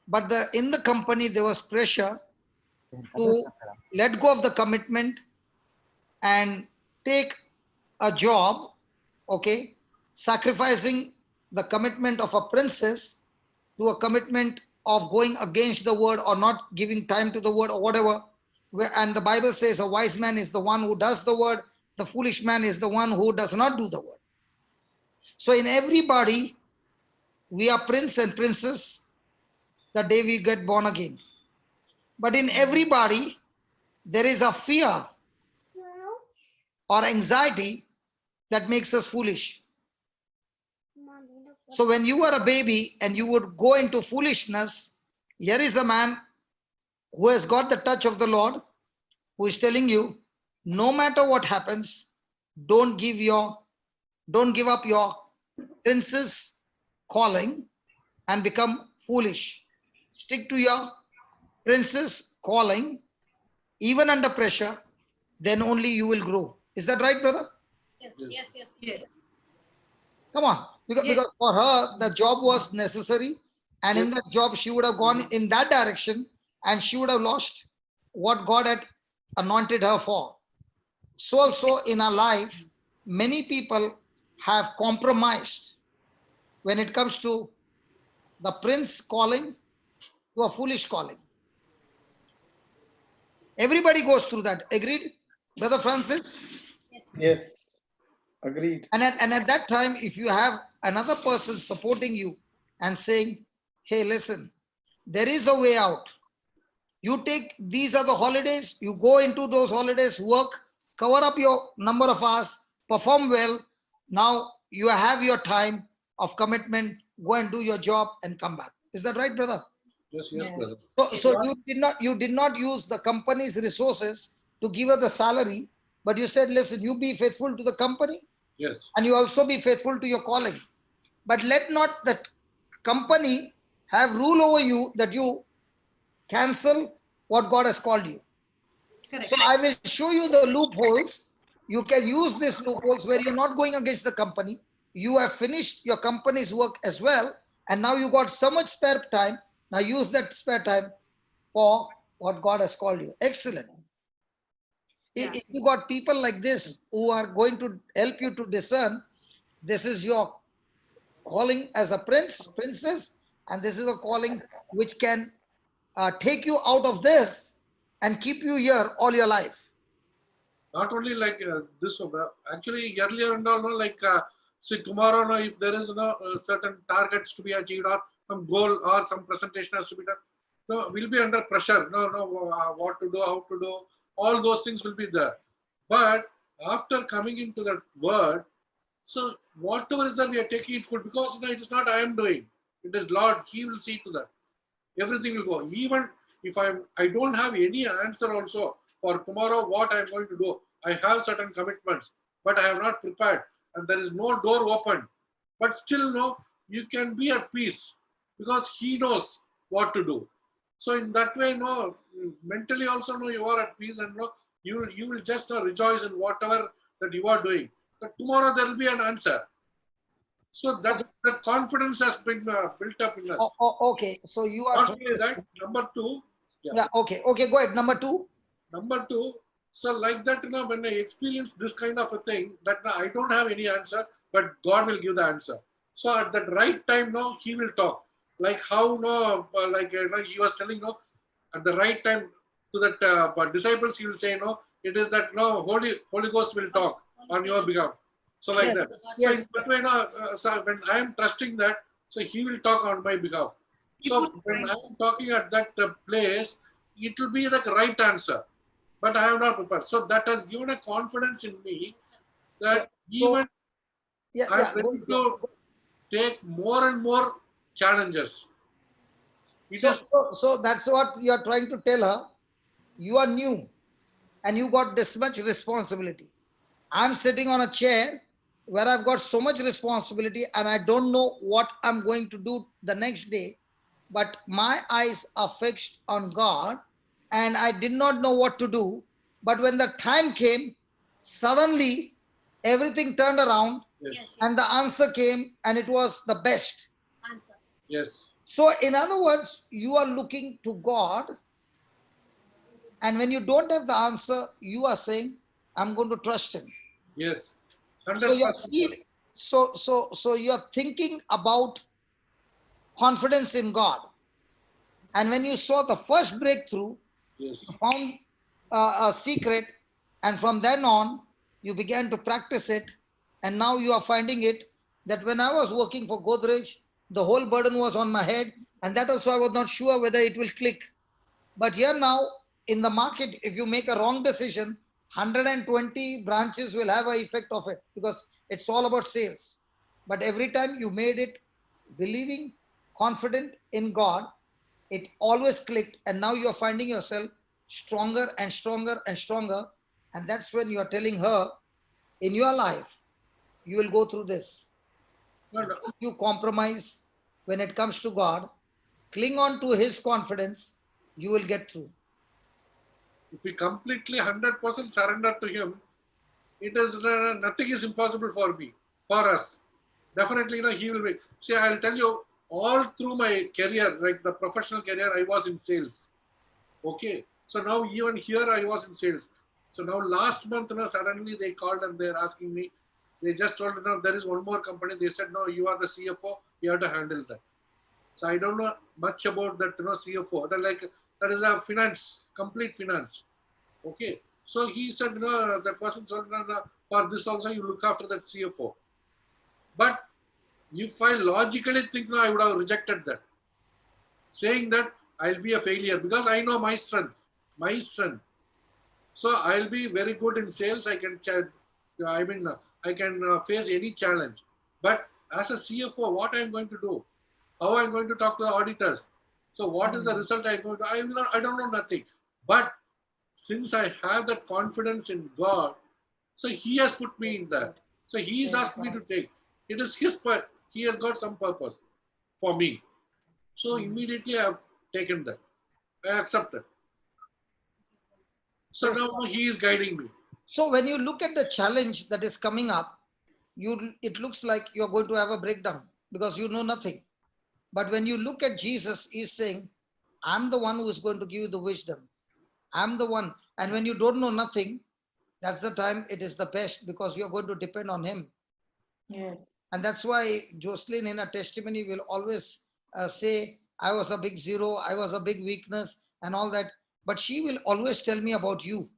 But in the company, there was pressure to let go of the commitment and take a job, okay, sacrificing the commitment of a princess to a commitment of going against the word or not giving time to the word or whatever. And the Bible says a wise man is the one who does the word, the foolish man is the one who does not do the word. So in everybody, we are prince and princess the day we get born again. But in everybody, there is a fear or anxiety that makes us foolish. So when you were a baby and you would go into foolishness, here is a man who has got the touch of the Lord, who is telling you, no matter what happens, don't give up your princess calling and become foolish. Stick to your princess calling, even under pressure, then only you will grow. Is that right, brother? Yes. Come on. Because for her, the job was necessary. And in that job, she would have gone in that direction and she would have lost what God had anointed her for. So also in our life, many people have compromised when it comes to the prince calling to a foolish calling. Everybody goes through that. Agreed, Brother Francis? Yes, agreed. And at that time, if you have another person supporting you and saying, hey, listen, there is a way out. You take, these are the holidays, you go into those holidays, work, cover up your number of hours, perform well. Now you have your time of commitment, go and do your job and come back. Is that right, brother? Yes, Yeah. brother. So you did not use the company's resources to give her the salary, but you said, listen, you be faithful to the company Yes. and you also be faithful to your calling. But let not the company have rule over you that you cancel what God has called you. Correct. So I will show you the loopholes. You can use these loopholes where you're not going against the company. You have finished your company's work as well. And now you got so much spare time. Now use that spare time for what God has called you. Excellent. Yeah. If you got people like this who are going to help you to discern, this is your calling as a princess, and this is a calling which can take you out of this and keep you here all your life. Not only like this, actually earlier and all, no, like see tomorrow, no, if there is no certain targets to be achieved or some goal or some presentation has to be done, no, we'll be under pressure. No, what to do, how to do, all those things will be there. But after coming into that word, so whatever is that we are taking it good, because it is not I am doing, it is Lord. He will see to that. Everything will go. Even if I don't have any answer also for tomorrow, what I am going to do. I have certain commitments, but I have not prepared, and there is no door open. But still, no, you can be at peace because He knows what to do. So in that way, no, mentally also, no, you are at peace, and no, you will just rejoice in whatever that you are doing. But tomorrow there will be an answer. So that confidence has been built up in us. Okay, so you are. Not only that, number two. Yeah. Okay. Go ahead. Number two. Number two. So like that, when I experience this kind of a thing, that I don't have any answer, but God will give the answer. So at that right time, no, He will talk. Like how, no, like He was telling, no, at the right time to that disciples, He will say, no, it is that no, Holy Ghost will talk on your behalf. So like that. So in that way, no, so when I am trusting that, so He will talk on my behalf. So when I am talking at that place, it will be like right answer, but I have not prepared. So that has given a confidence in me that even I am ready to take more and more challenges. So that's what you are trying to tell her. You are new and you got this much responsibility. I'm sitting on a chair where I've got so much responsibility and I don't know what I'm going to do the next day, but my eyes are fixed on God and I did not know what to do. But when the time came, suddenly everything turned around. Yes. And the answer came and it was the best. Answer. Yes. So in other words, you are looking to God, and when you don't have the answer, you are saying, I'm going to trust Him. Yes. 100%. So your seed, so you're thinking about confidence in God. And when you saw the first breakthrough, yes. you found a secret, and from then on, you began to practice it. And now you are finding it that when I was working for Godrej, the whole burden was on my head. And that also I was not sure whether it will click. But here now, in the market, if you make a wrong decision, 120 branches will have an effect of it because it's all about sales. But every time you made it believing, confident in God, it always clicked. And now you're finding yourself stronger and stronger and stronger. And that's when you're telling her, in your life, you will go through this. No. You compromise when it comes to God, cling on to His confidence, you will get through. If we completely 100% surrender to Him, it is nothing is impossible for me, for us. Definitely, He will be. See, I'll tell you, all through my career, like the professional career, I was in sales. Okay. So now even here I was in sales. So now last month, suddenly they called and they're asking me. They just told me, there is one more company. They said, no, you are the CFO. You have to handle that. So I don't know much about that, CFO. That is a finance, complete finance. Okay. So he said, no, the person said, no, for this also you look after that CFO. But if I logically think, no, I would have rejected that. Saying that I'll be a failure because I know my strength. So I'll be very good in sales. I can face any challenge. But as a CFO, what I'm going to do? How I'm going to talk to the auditors? So what is the result I'm going to? I don't know nothing. But since I have that confidence in God, so He has put me in that. So He has asked me to take. It is His part. He has got some purpose for me. So immediately I have taken that. I accepted. So now He is guiding me. So when you look at the challenge that is coming up, it looks like you're going to have a breakdown because you know nothing. But when you look at Jesus, He's saying, I'm the one who is going to give you the wisdom. I'm the one. And when you don't know nothing, that's the time it is the best because you're going to depend on Him. Yes. And that's why Josephine in her testimony will always say, I was a big zero, I was a big weakness and all that. But she will always tell me about you,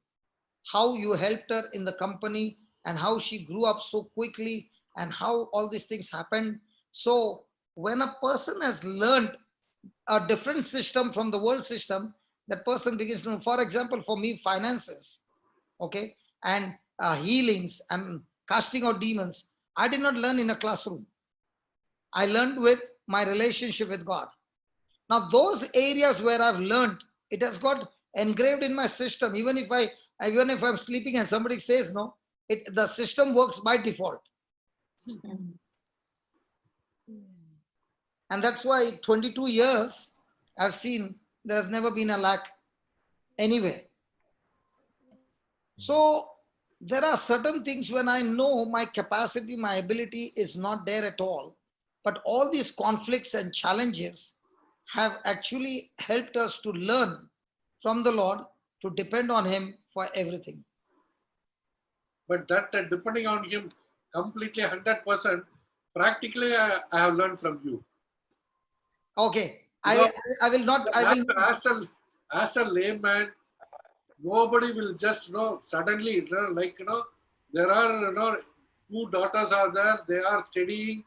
how you helped her in the company and how she grew up so quickly and how all these things happened. So when a person has learned a different system from the world system, that person begins to know, for example, for me, finances, okay, and healings and casting out demons, I did not learn in a classroom. I learned with my relationship with God. Now, those areas where I've learned, it has got engraved in my system. Even if I'm sleeping and somebody says no, the system works by default. And that's why 22 years I've seen there has never been a lack anywhere. So there are certain things when I know my capacity, my ability is not there at all, but all these conflicts and challenges have actually helped us to learn from the Lord to depend on Him for everything. But that depending on Him completely 100%, practically I have learned from you. Okay, I will not. As a layman, nobody will just suddenly there are two daughters are there. They are studying.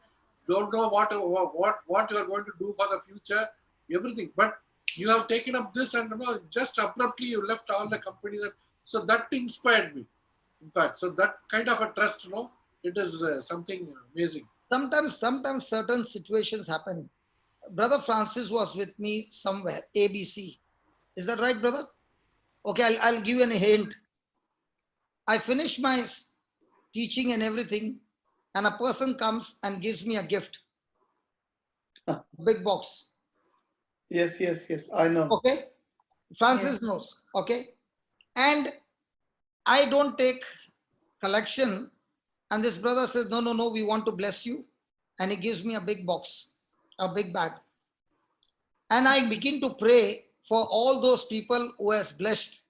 Don't know what you are going to do for the future. Everything, but you have taken up this and just abruptly you left all the company. So that inspired me. In fact, so that kind of a trust, it is something amazing. Sometimes certain situations happen. Brother Francis was with me somewhere, ABC. Is that right, brother? Okay, I'll give you a hint. I finish my teaching and everything, and a person comes and gives me a gift. A big box. Yes, I know. Okay, Francis knows. Okay, and I don't take collection, and this brother says, no, we want to bless you, and he gives me a big box, a big bag, and I begin to pray for all those people who has blessed,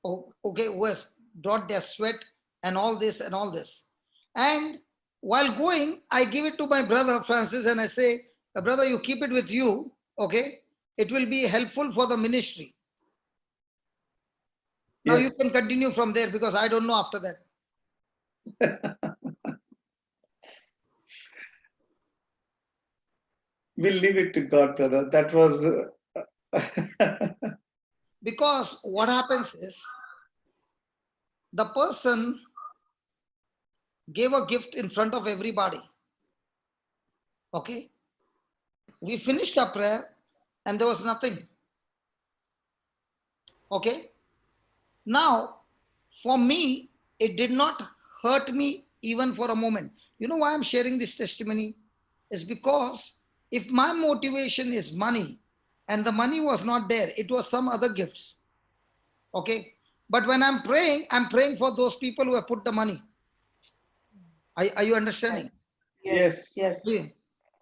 okay, who has brought their sweat and all this and all this. And while going, I give it to my brother Francis and I say, brother, you keep it with you, okay? It will be helpful for the ministry. Now you can continue from there because I don't know after that. We'll leave it to God, brother. That was... Because what happens is, the person gave a gift in front of everybody. Okay? We finished our prayer and there was nothing. Okay? Now, for me, it did not hurt me even for a moment. You know why I'm sharing this testimony? It's because if my motivation is money and the money was not there, it was some other gifts. Okay? But when I'm praying for those people who have put the money. Are you understanding? Yes.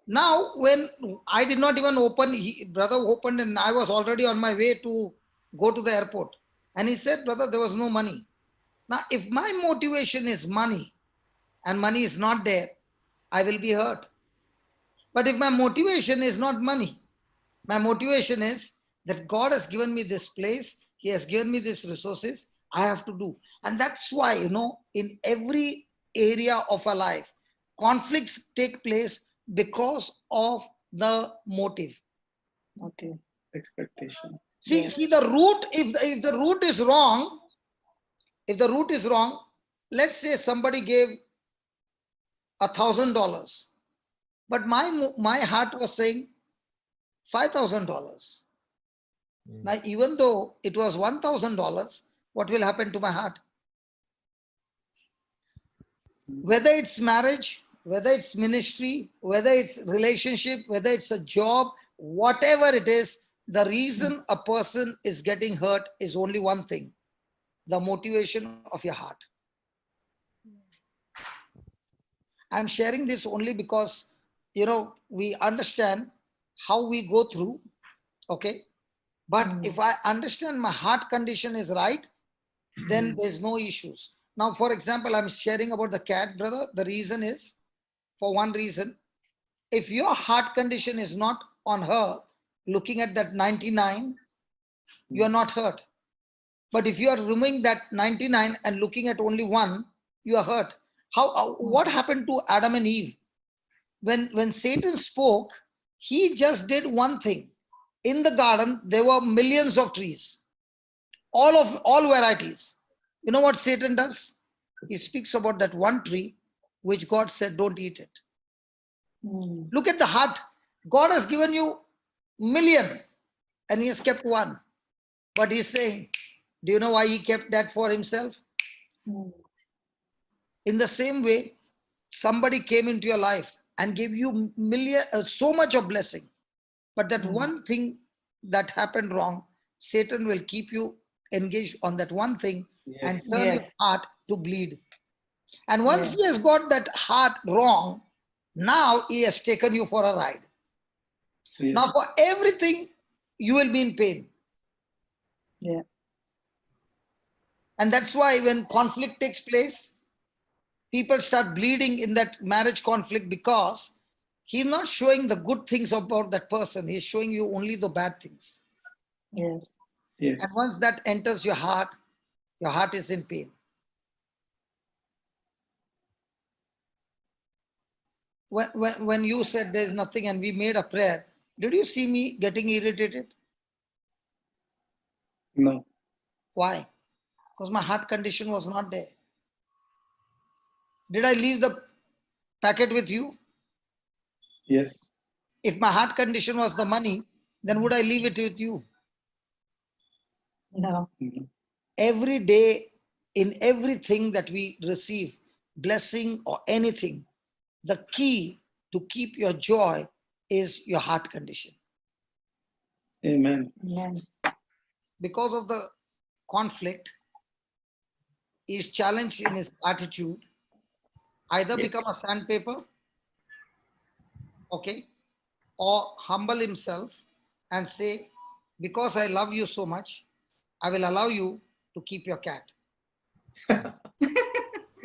Now, when I did not even open, brother opened and I was already on my way to go to the airport. And he said, brother, there was no money. Now, if my motivation is money and money is not there, I will be hurt. But if my motivation is not money, my motivation is that God has given me this place, He has given me these resources, I have to do. And that's why, in every area of our life, conflicts take place because of the motive. Okay. Expectation. See the root, if the root is wrong, let's say somebody gave $1,000, but my heart was saying $5,000. Now, even though it was $1,000, what will happen to my heart? Whether it's marriage, whether it's ministry, whether it's relationship, whether it's a job, whatever it is, the reason a person is getting hurt is only one thing: the motivation of your heart. I'm sharing this only because, we understand how we go through, okay? But if I understand my heart condition is right, then there's no issues. Now, for example, I'm sharing about the cat, brother. The reason is, for one reason, if your heart condition is not on her, looking at that 99, you're not hurt. But if you are removing that 99 and looking at only one, you are hurt. What happened to Adam and Eve? When Satan spoke, he just did one thing. In the garden, there were millions of trees, all varieties. You know what Satan does? He speaks about that one tree, which God said, don't eat it. Look at the heart. God has given you million and He has kept one. But He's saying, do you know why He kept that for Himself? In the same way, somebody came into your life and gave you so much of blessing. But that one thing that happened wrong, Satan will keep you engaged on that one thing and turn your heart to bleed. And once he has got that heart wrong, now he has taken you for a ride. Now for everything, you will be in pain. And that's why when conflict takes place, people start bleeding in that marriage conflict, because he's not showing the good things about that person. He's showing you only the bad things. Yes. And once that enters your heart is in pain. When you said there's nothing and we made a prayer, did you see me getting irritated? No. Why? Because my heart condition was not there. Did I leave the packet with you? Yes. If my heart condition was the money, then would I leave it with you? No. Every day, in everything that we receive, blessing or anything, the key to keep your joy is your heart condition. Amen. Amen. Because of the conflict, he is challenged in his attitude. Either become a sandpaper, okay, or humble himself and say, because I love you so much, I will allow you to keep your cat.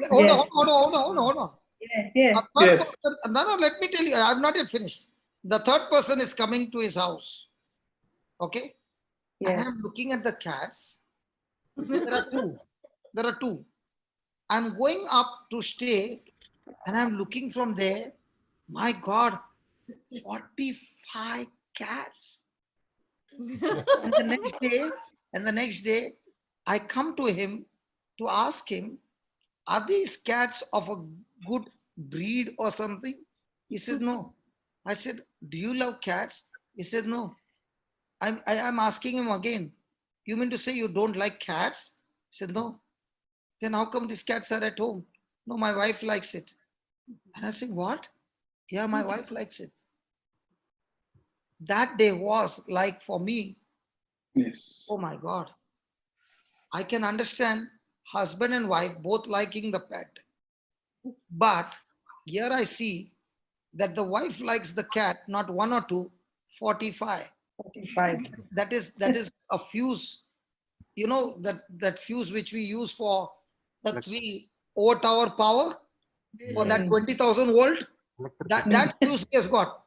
Hold on. Yes. No, let me tell you, I have not yet finished. The third person is coming to his house, okay? And I'm looking at the cats. There are two. I'm going up to stay and I'm looking from there. My God, 45 cats. And the next day, I come to him to ask him, are these cats of a good breed or something? He says, no. I said, do you love cats? He said, no. I'm asking him again, you mean to say you don't like cats? He said, no. Then how come these cats are at home? No, my wife likes it. And I said, what? Yeah, my wife likes it. That day was like for me, oh my God. I can understand husband and wife both liking the pet. But here I see that the wife likes the cat, not one or two, 45. 45. That is a fuse, that fuse which we use for the 3 tower power for that 20,000 volt. That fuse he has got.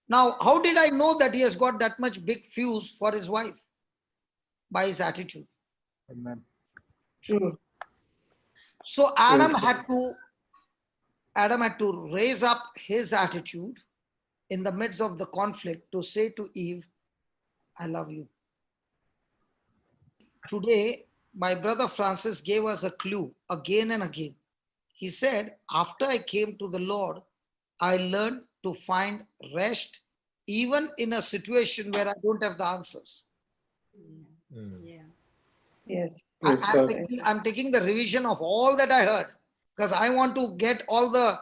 Now, how did I know that he has got that much big fuse for his wife? By his attitude. Amen. True. So Adam had to raise up his attitude in the midst of the conflict to say to Eve, I love you. Today, my brother Francis gave us a clue again and again. He said, after I came to the Lord, I learned to find rest even in a situation where I don't have the answers. Yes. I'm taking the revision of all that I heard because I want to get all the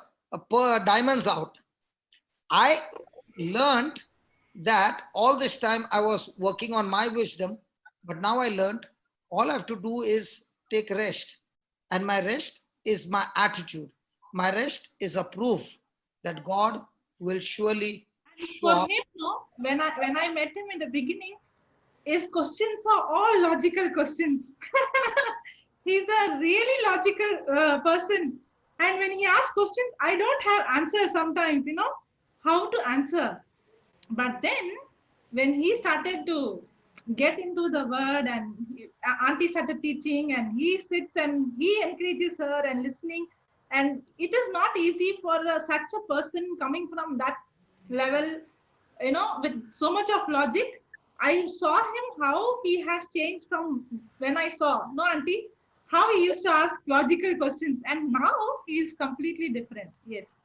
diamonds out. I learned that all this time I was working on my wisdom, but now I learned all I have to do is take rest. And my rest is my attitude. My rest is a proof that God will surely show For up. him, no, when I met him in the beginning, his questions are all logical questions. He's a really logical person. And when he asks questions, I don't have answers sometimes, how to answer. But then when he started to get into the word and auntie started teaching and he sits and he encourages her and listening, and it is not easy for such a person coming from that level, with so much of logic. I saw him how he has changed from when I saw, no auntie, how he used to ask logical questions, and now he is completely different. Yes.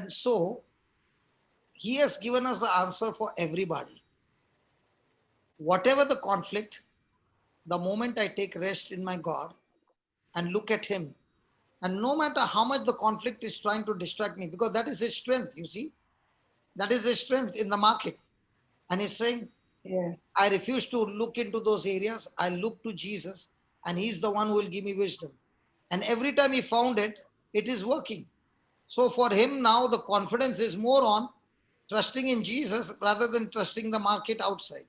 So he has given us the answer for everybody. Whatever the conflict, the moment I take rest in my God and look at him, and no matter how much the conflict is trying to distract me, because that is his strength, you see, that is his strength in the market. And he's saying, I refuse to look into those areas. I look to Jesus, and he's the one who will give me wisdom. And every time he found it, it is working. So for him now, the confidence is more on trusting in Jesus rather than trusting the market outside.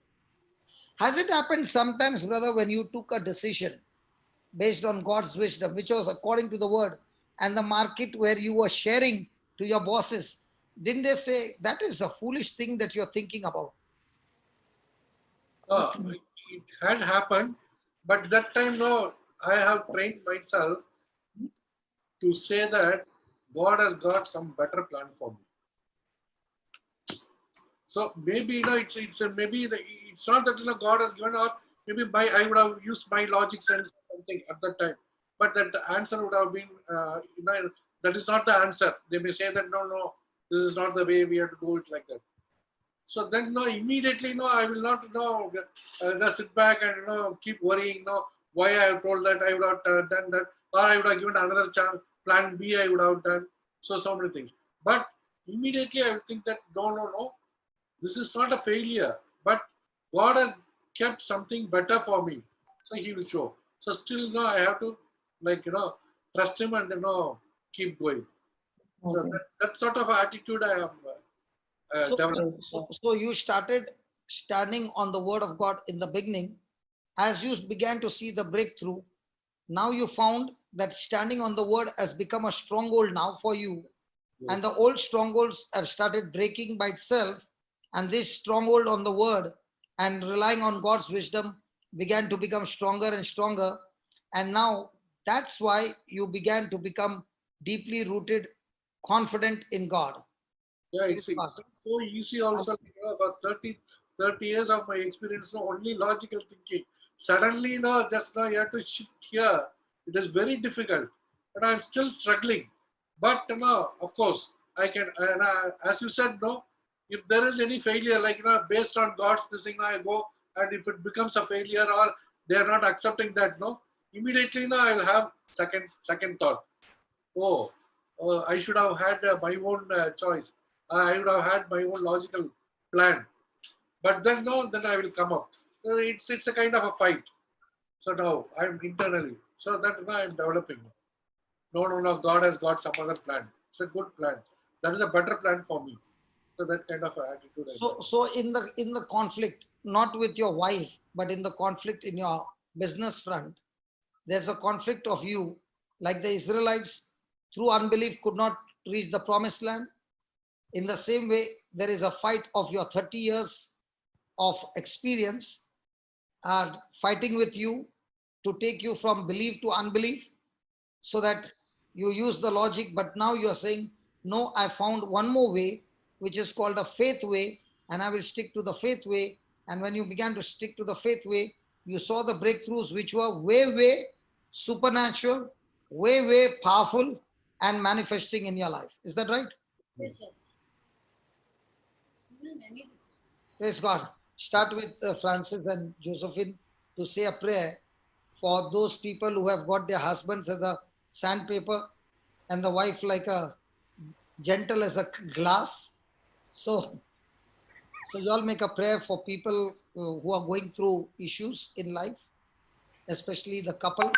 Has it happened sometimes, brother, when you took a decision based on God's wisdom, which was according to the word, and the market where you were sharing to your bosses, didn't they say, that is a foolish thing that you're thinking about? It had happened, but that time, no, I have trained myself to say that God has got some better plan for me. So maybe maybe it's not that God has given, or maybe I would have used my logic sense or something at that time, but that the answer would have been that is not the answer. They may say that no, this is not the way we have to do it like that. So then immediately I will not just sit back and keep worrying why I have told that, I would have done that, or I would have given another chance, plan B I would have done, so many things. But immediately I will think that no, this is not a failure, but God has kept something better for me, so he will show. So still I have to trust him and keep going. So that sort of attitude I have developed. So you started standing on the word of God in the beginning. As you began to see the breakthrough, now you found that standing on the word has become a stronghold now for you. Yes. And the old strongholds have started breaking by itself. And this stronghold on the word and relying on God's wisdom began to become stronger and stronger. And now that's why you began to become deeply rooted, confident in God. Yeah, it's so easy also. For 30 years of my experience, only logical thinking. Suddenly, just now you have to shift here. It is very difficult, but I'm still struggling. But of course, I can. And as you said, if there is any failure, based on God's decision, I go, and if it becomes a failure or they are not accepting that, immediately I will have second thought. I should have had my own choice. I would have had my own logical plan. But then I will come up. It's a kind of a fight. So now I'm internally. So that I'm developing. No, God has got some other plan. It's a good plan. That is a better plan for me. So that kind of attitude. So in the conflict, not with your wife, but in the conflict in your business front. There's a conflict of you, like the Israelites through unbelief could not reach the promised land. In the same way, there is a fight of your 30 years of experience are fighting with you to take you from belief to unbelief, so that you use the logic, but now you are saying, no, I found one more way, which is called a faith way, and I will stick to the faith way. And when you began to stick to the faith way, you saw the breakthroughs which were way supernatural, way powerful, and manifesting in your life. Is that right? Yes, Lord. Many Praise God. Start with Francis and Josephine to say a prayer for those people who have got their husbands as a sandpaper and the wife like a gentle as a glass. So you all make a prayer for people who are going through issues in life, especially the couple,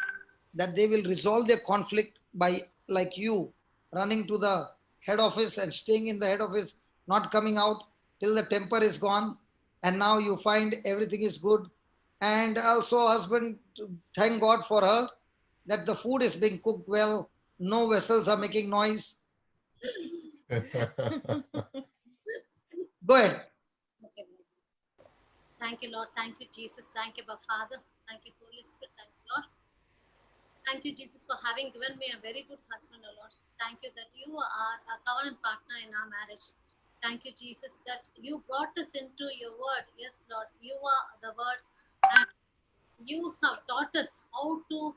that they will resolve their conflict by, like you, running to the head office and staying in the head office, not coming out till the temper is gone, and now you find everything is good. And also, husband, thank God for her that the food is being cooked well, no vessels are making noise. Go ahead. Okay. Thank you, Lord. Thank you, Jesus. Thank you, Father. Thank you, Holy Spirit. Thank you, Lord. Thank you, Jesus, for having given me a very good husband, O Lord. Thank you that you are a covenant partner in our marriage. Thank you, Jesus, that you brought us into your word. Yes, Lord, you are the word, and you have taught us how to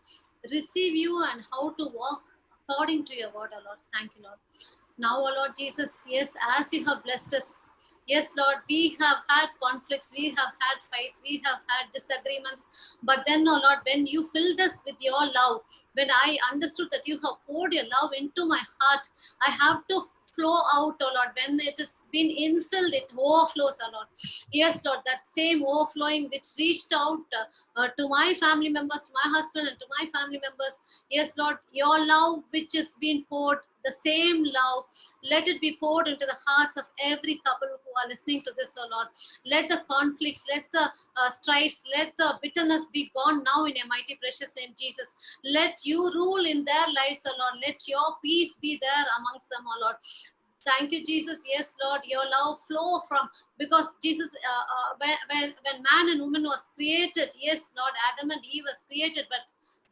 receive you and how to walk according to your word, O Lord. Thank you, Lord. Now, O Lord Jesus, yes, as you have blessed us, yes, Lord, we have had conflicts, we have had fights, we have had disagreements. But then, oh Lord, when you filled us with your love, when I understood that you have poured your love into my heart, I have to flow out, oh Lord. When it has been infilled, it overflows, oh Lord. Yes, Lord, that same overflowing which reached out to my family members, to my husband, and to my family members. Yes, Lord, your love which has been poured, the same love, let it be poured into the hearts of every couple who are listening to this, oh Lord. Let the conflicts, let the strifes, let the bitterness be gone now in your mighty precious name, Jesus. Let you rule in their lives, oh Lord. Let your peace be there amongst them, oh Lord. Thank you, Jesus. Yes, Lord, your love flow from, because Jesus, when man and woman was created, yes, Lord, Adam and Eve was created, but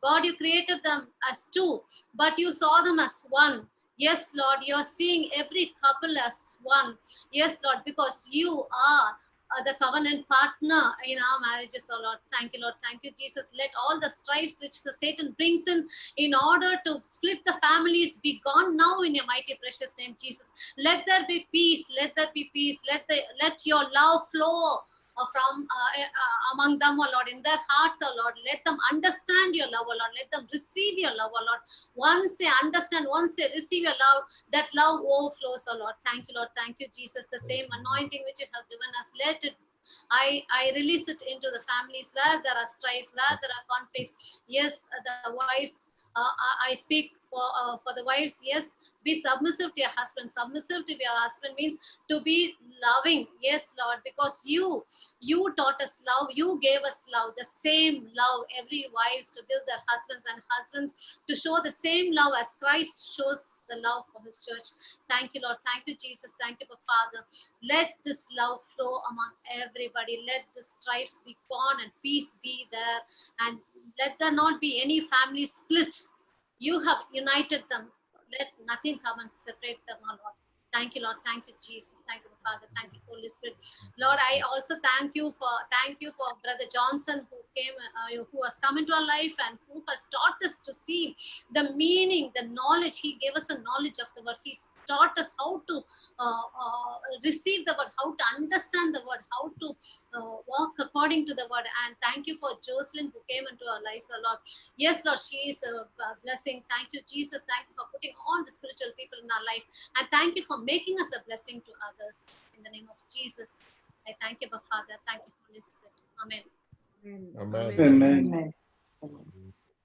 God, you created them as two, but you saw them as one. Yes, Lord, you're seeing every couple as one. Yes, Lord, because you are the covenant partner in our marriages, oh Lord. Thank you, Lord. Thank you, Jesus. Let all the strifes which the Satan brings in order to split the families be gone now in your mighty precious name, Jesus. Let there be peace. Let there be peace. Let your love flow from among them, oh Lord, in their hearts, oh Lord. Let them understand your love, oh Lord. Let them receive your love, oh Lord. Once they understand, once they receive your love, that love overflows, oh Lord. Thank you, Lord. Thank you, Jesus. The same anointing which you have given us, let it, I release it into the families where there are strifes, where there are conflicts. Yes, the wives, I speak for the wives. Yes, be submissive to your husband. Submissive to your husband means to be loving. Yes, Lord, because you taught us love. You gave us love, the same love. Every wives to give their husbands, and husbands to show the same love as Christ shows the love for his church. Thank you, Lord. Thank you, Jesus. Thank you, Father. Let this love flow among everybody. Let the strifes be gone and peace be there. And let there not be any family split. You have united them. Let nothing come and separate them, oh Lord. Thank you, Lord. Thank you, Jesus. Thank you, Father. Thank you, Holy Spirit. Lord, I also thank you for Brother Johnson, who came, who has come into our life and who has taught us to see the meaning, the knowledge. He gave us the knowledge of the word. He taught us how to receive the word, how to understand the word, how to walk according to the word. And thank you for Josephine, who came into our lives, oh Lord. Yes, Lord, she is a blessing. Thank you, Jesus. Thank you for putting all the spiritual people in our life. And thank you for making us a blessing to others. In the name of Jesus, I thank you, Father. Thank you, Holy Spirit. Amen. Amen. Amen. Amen.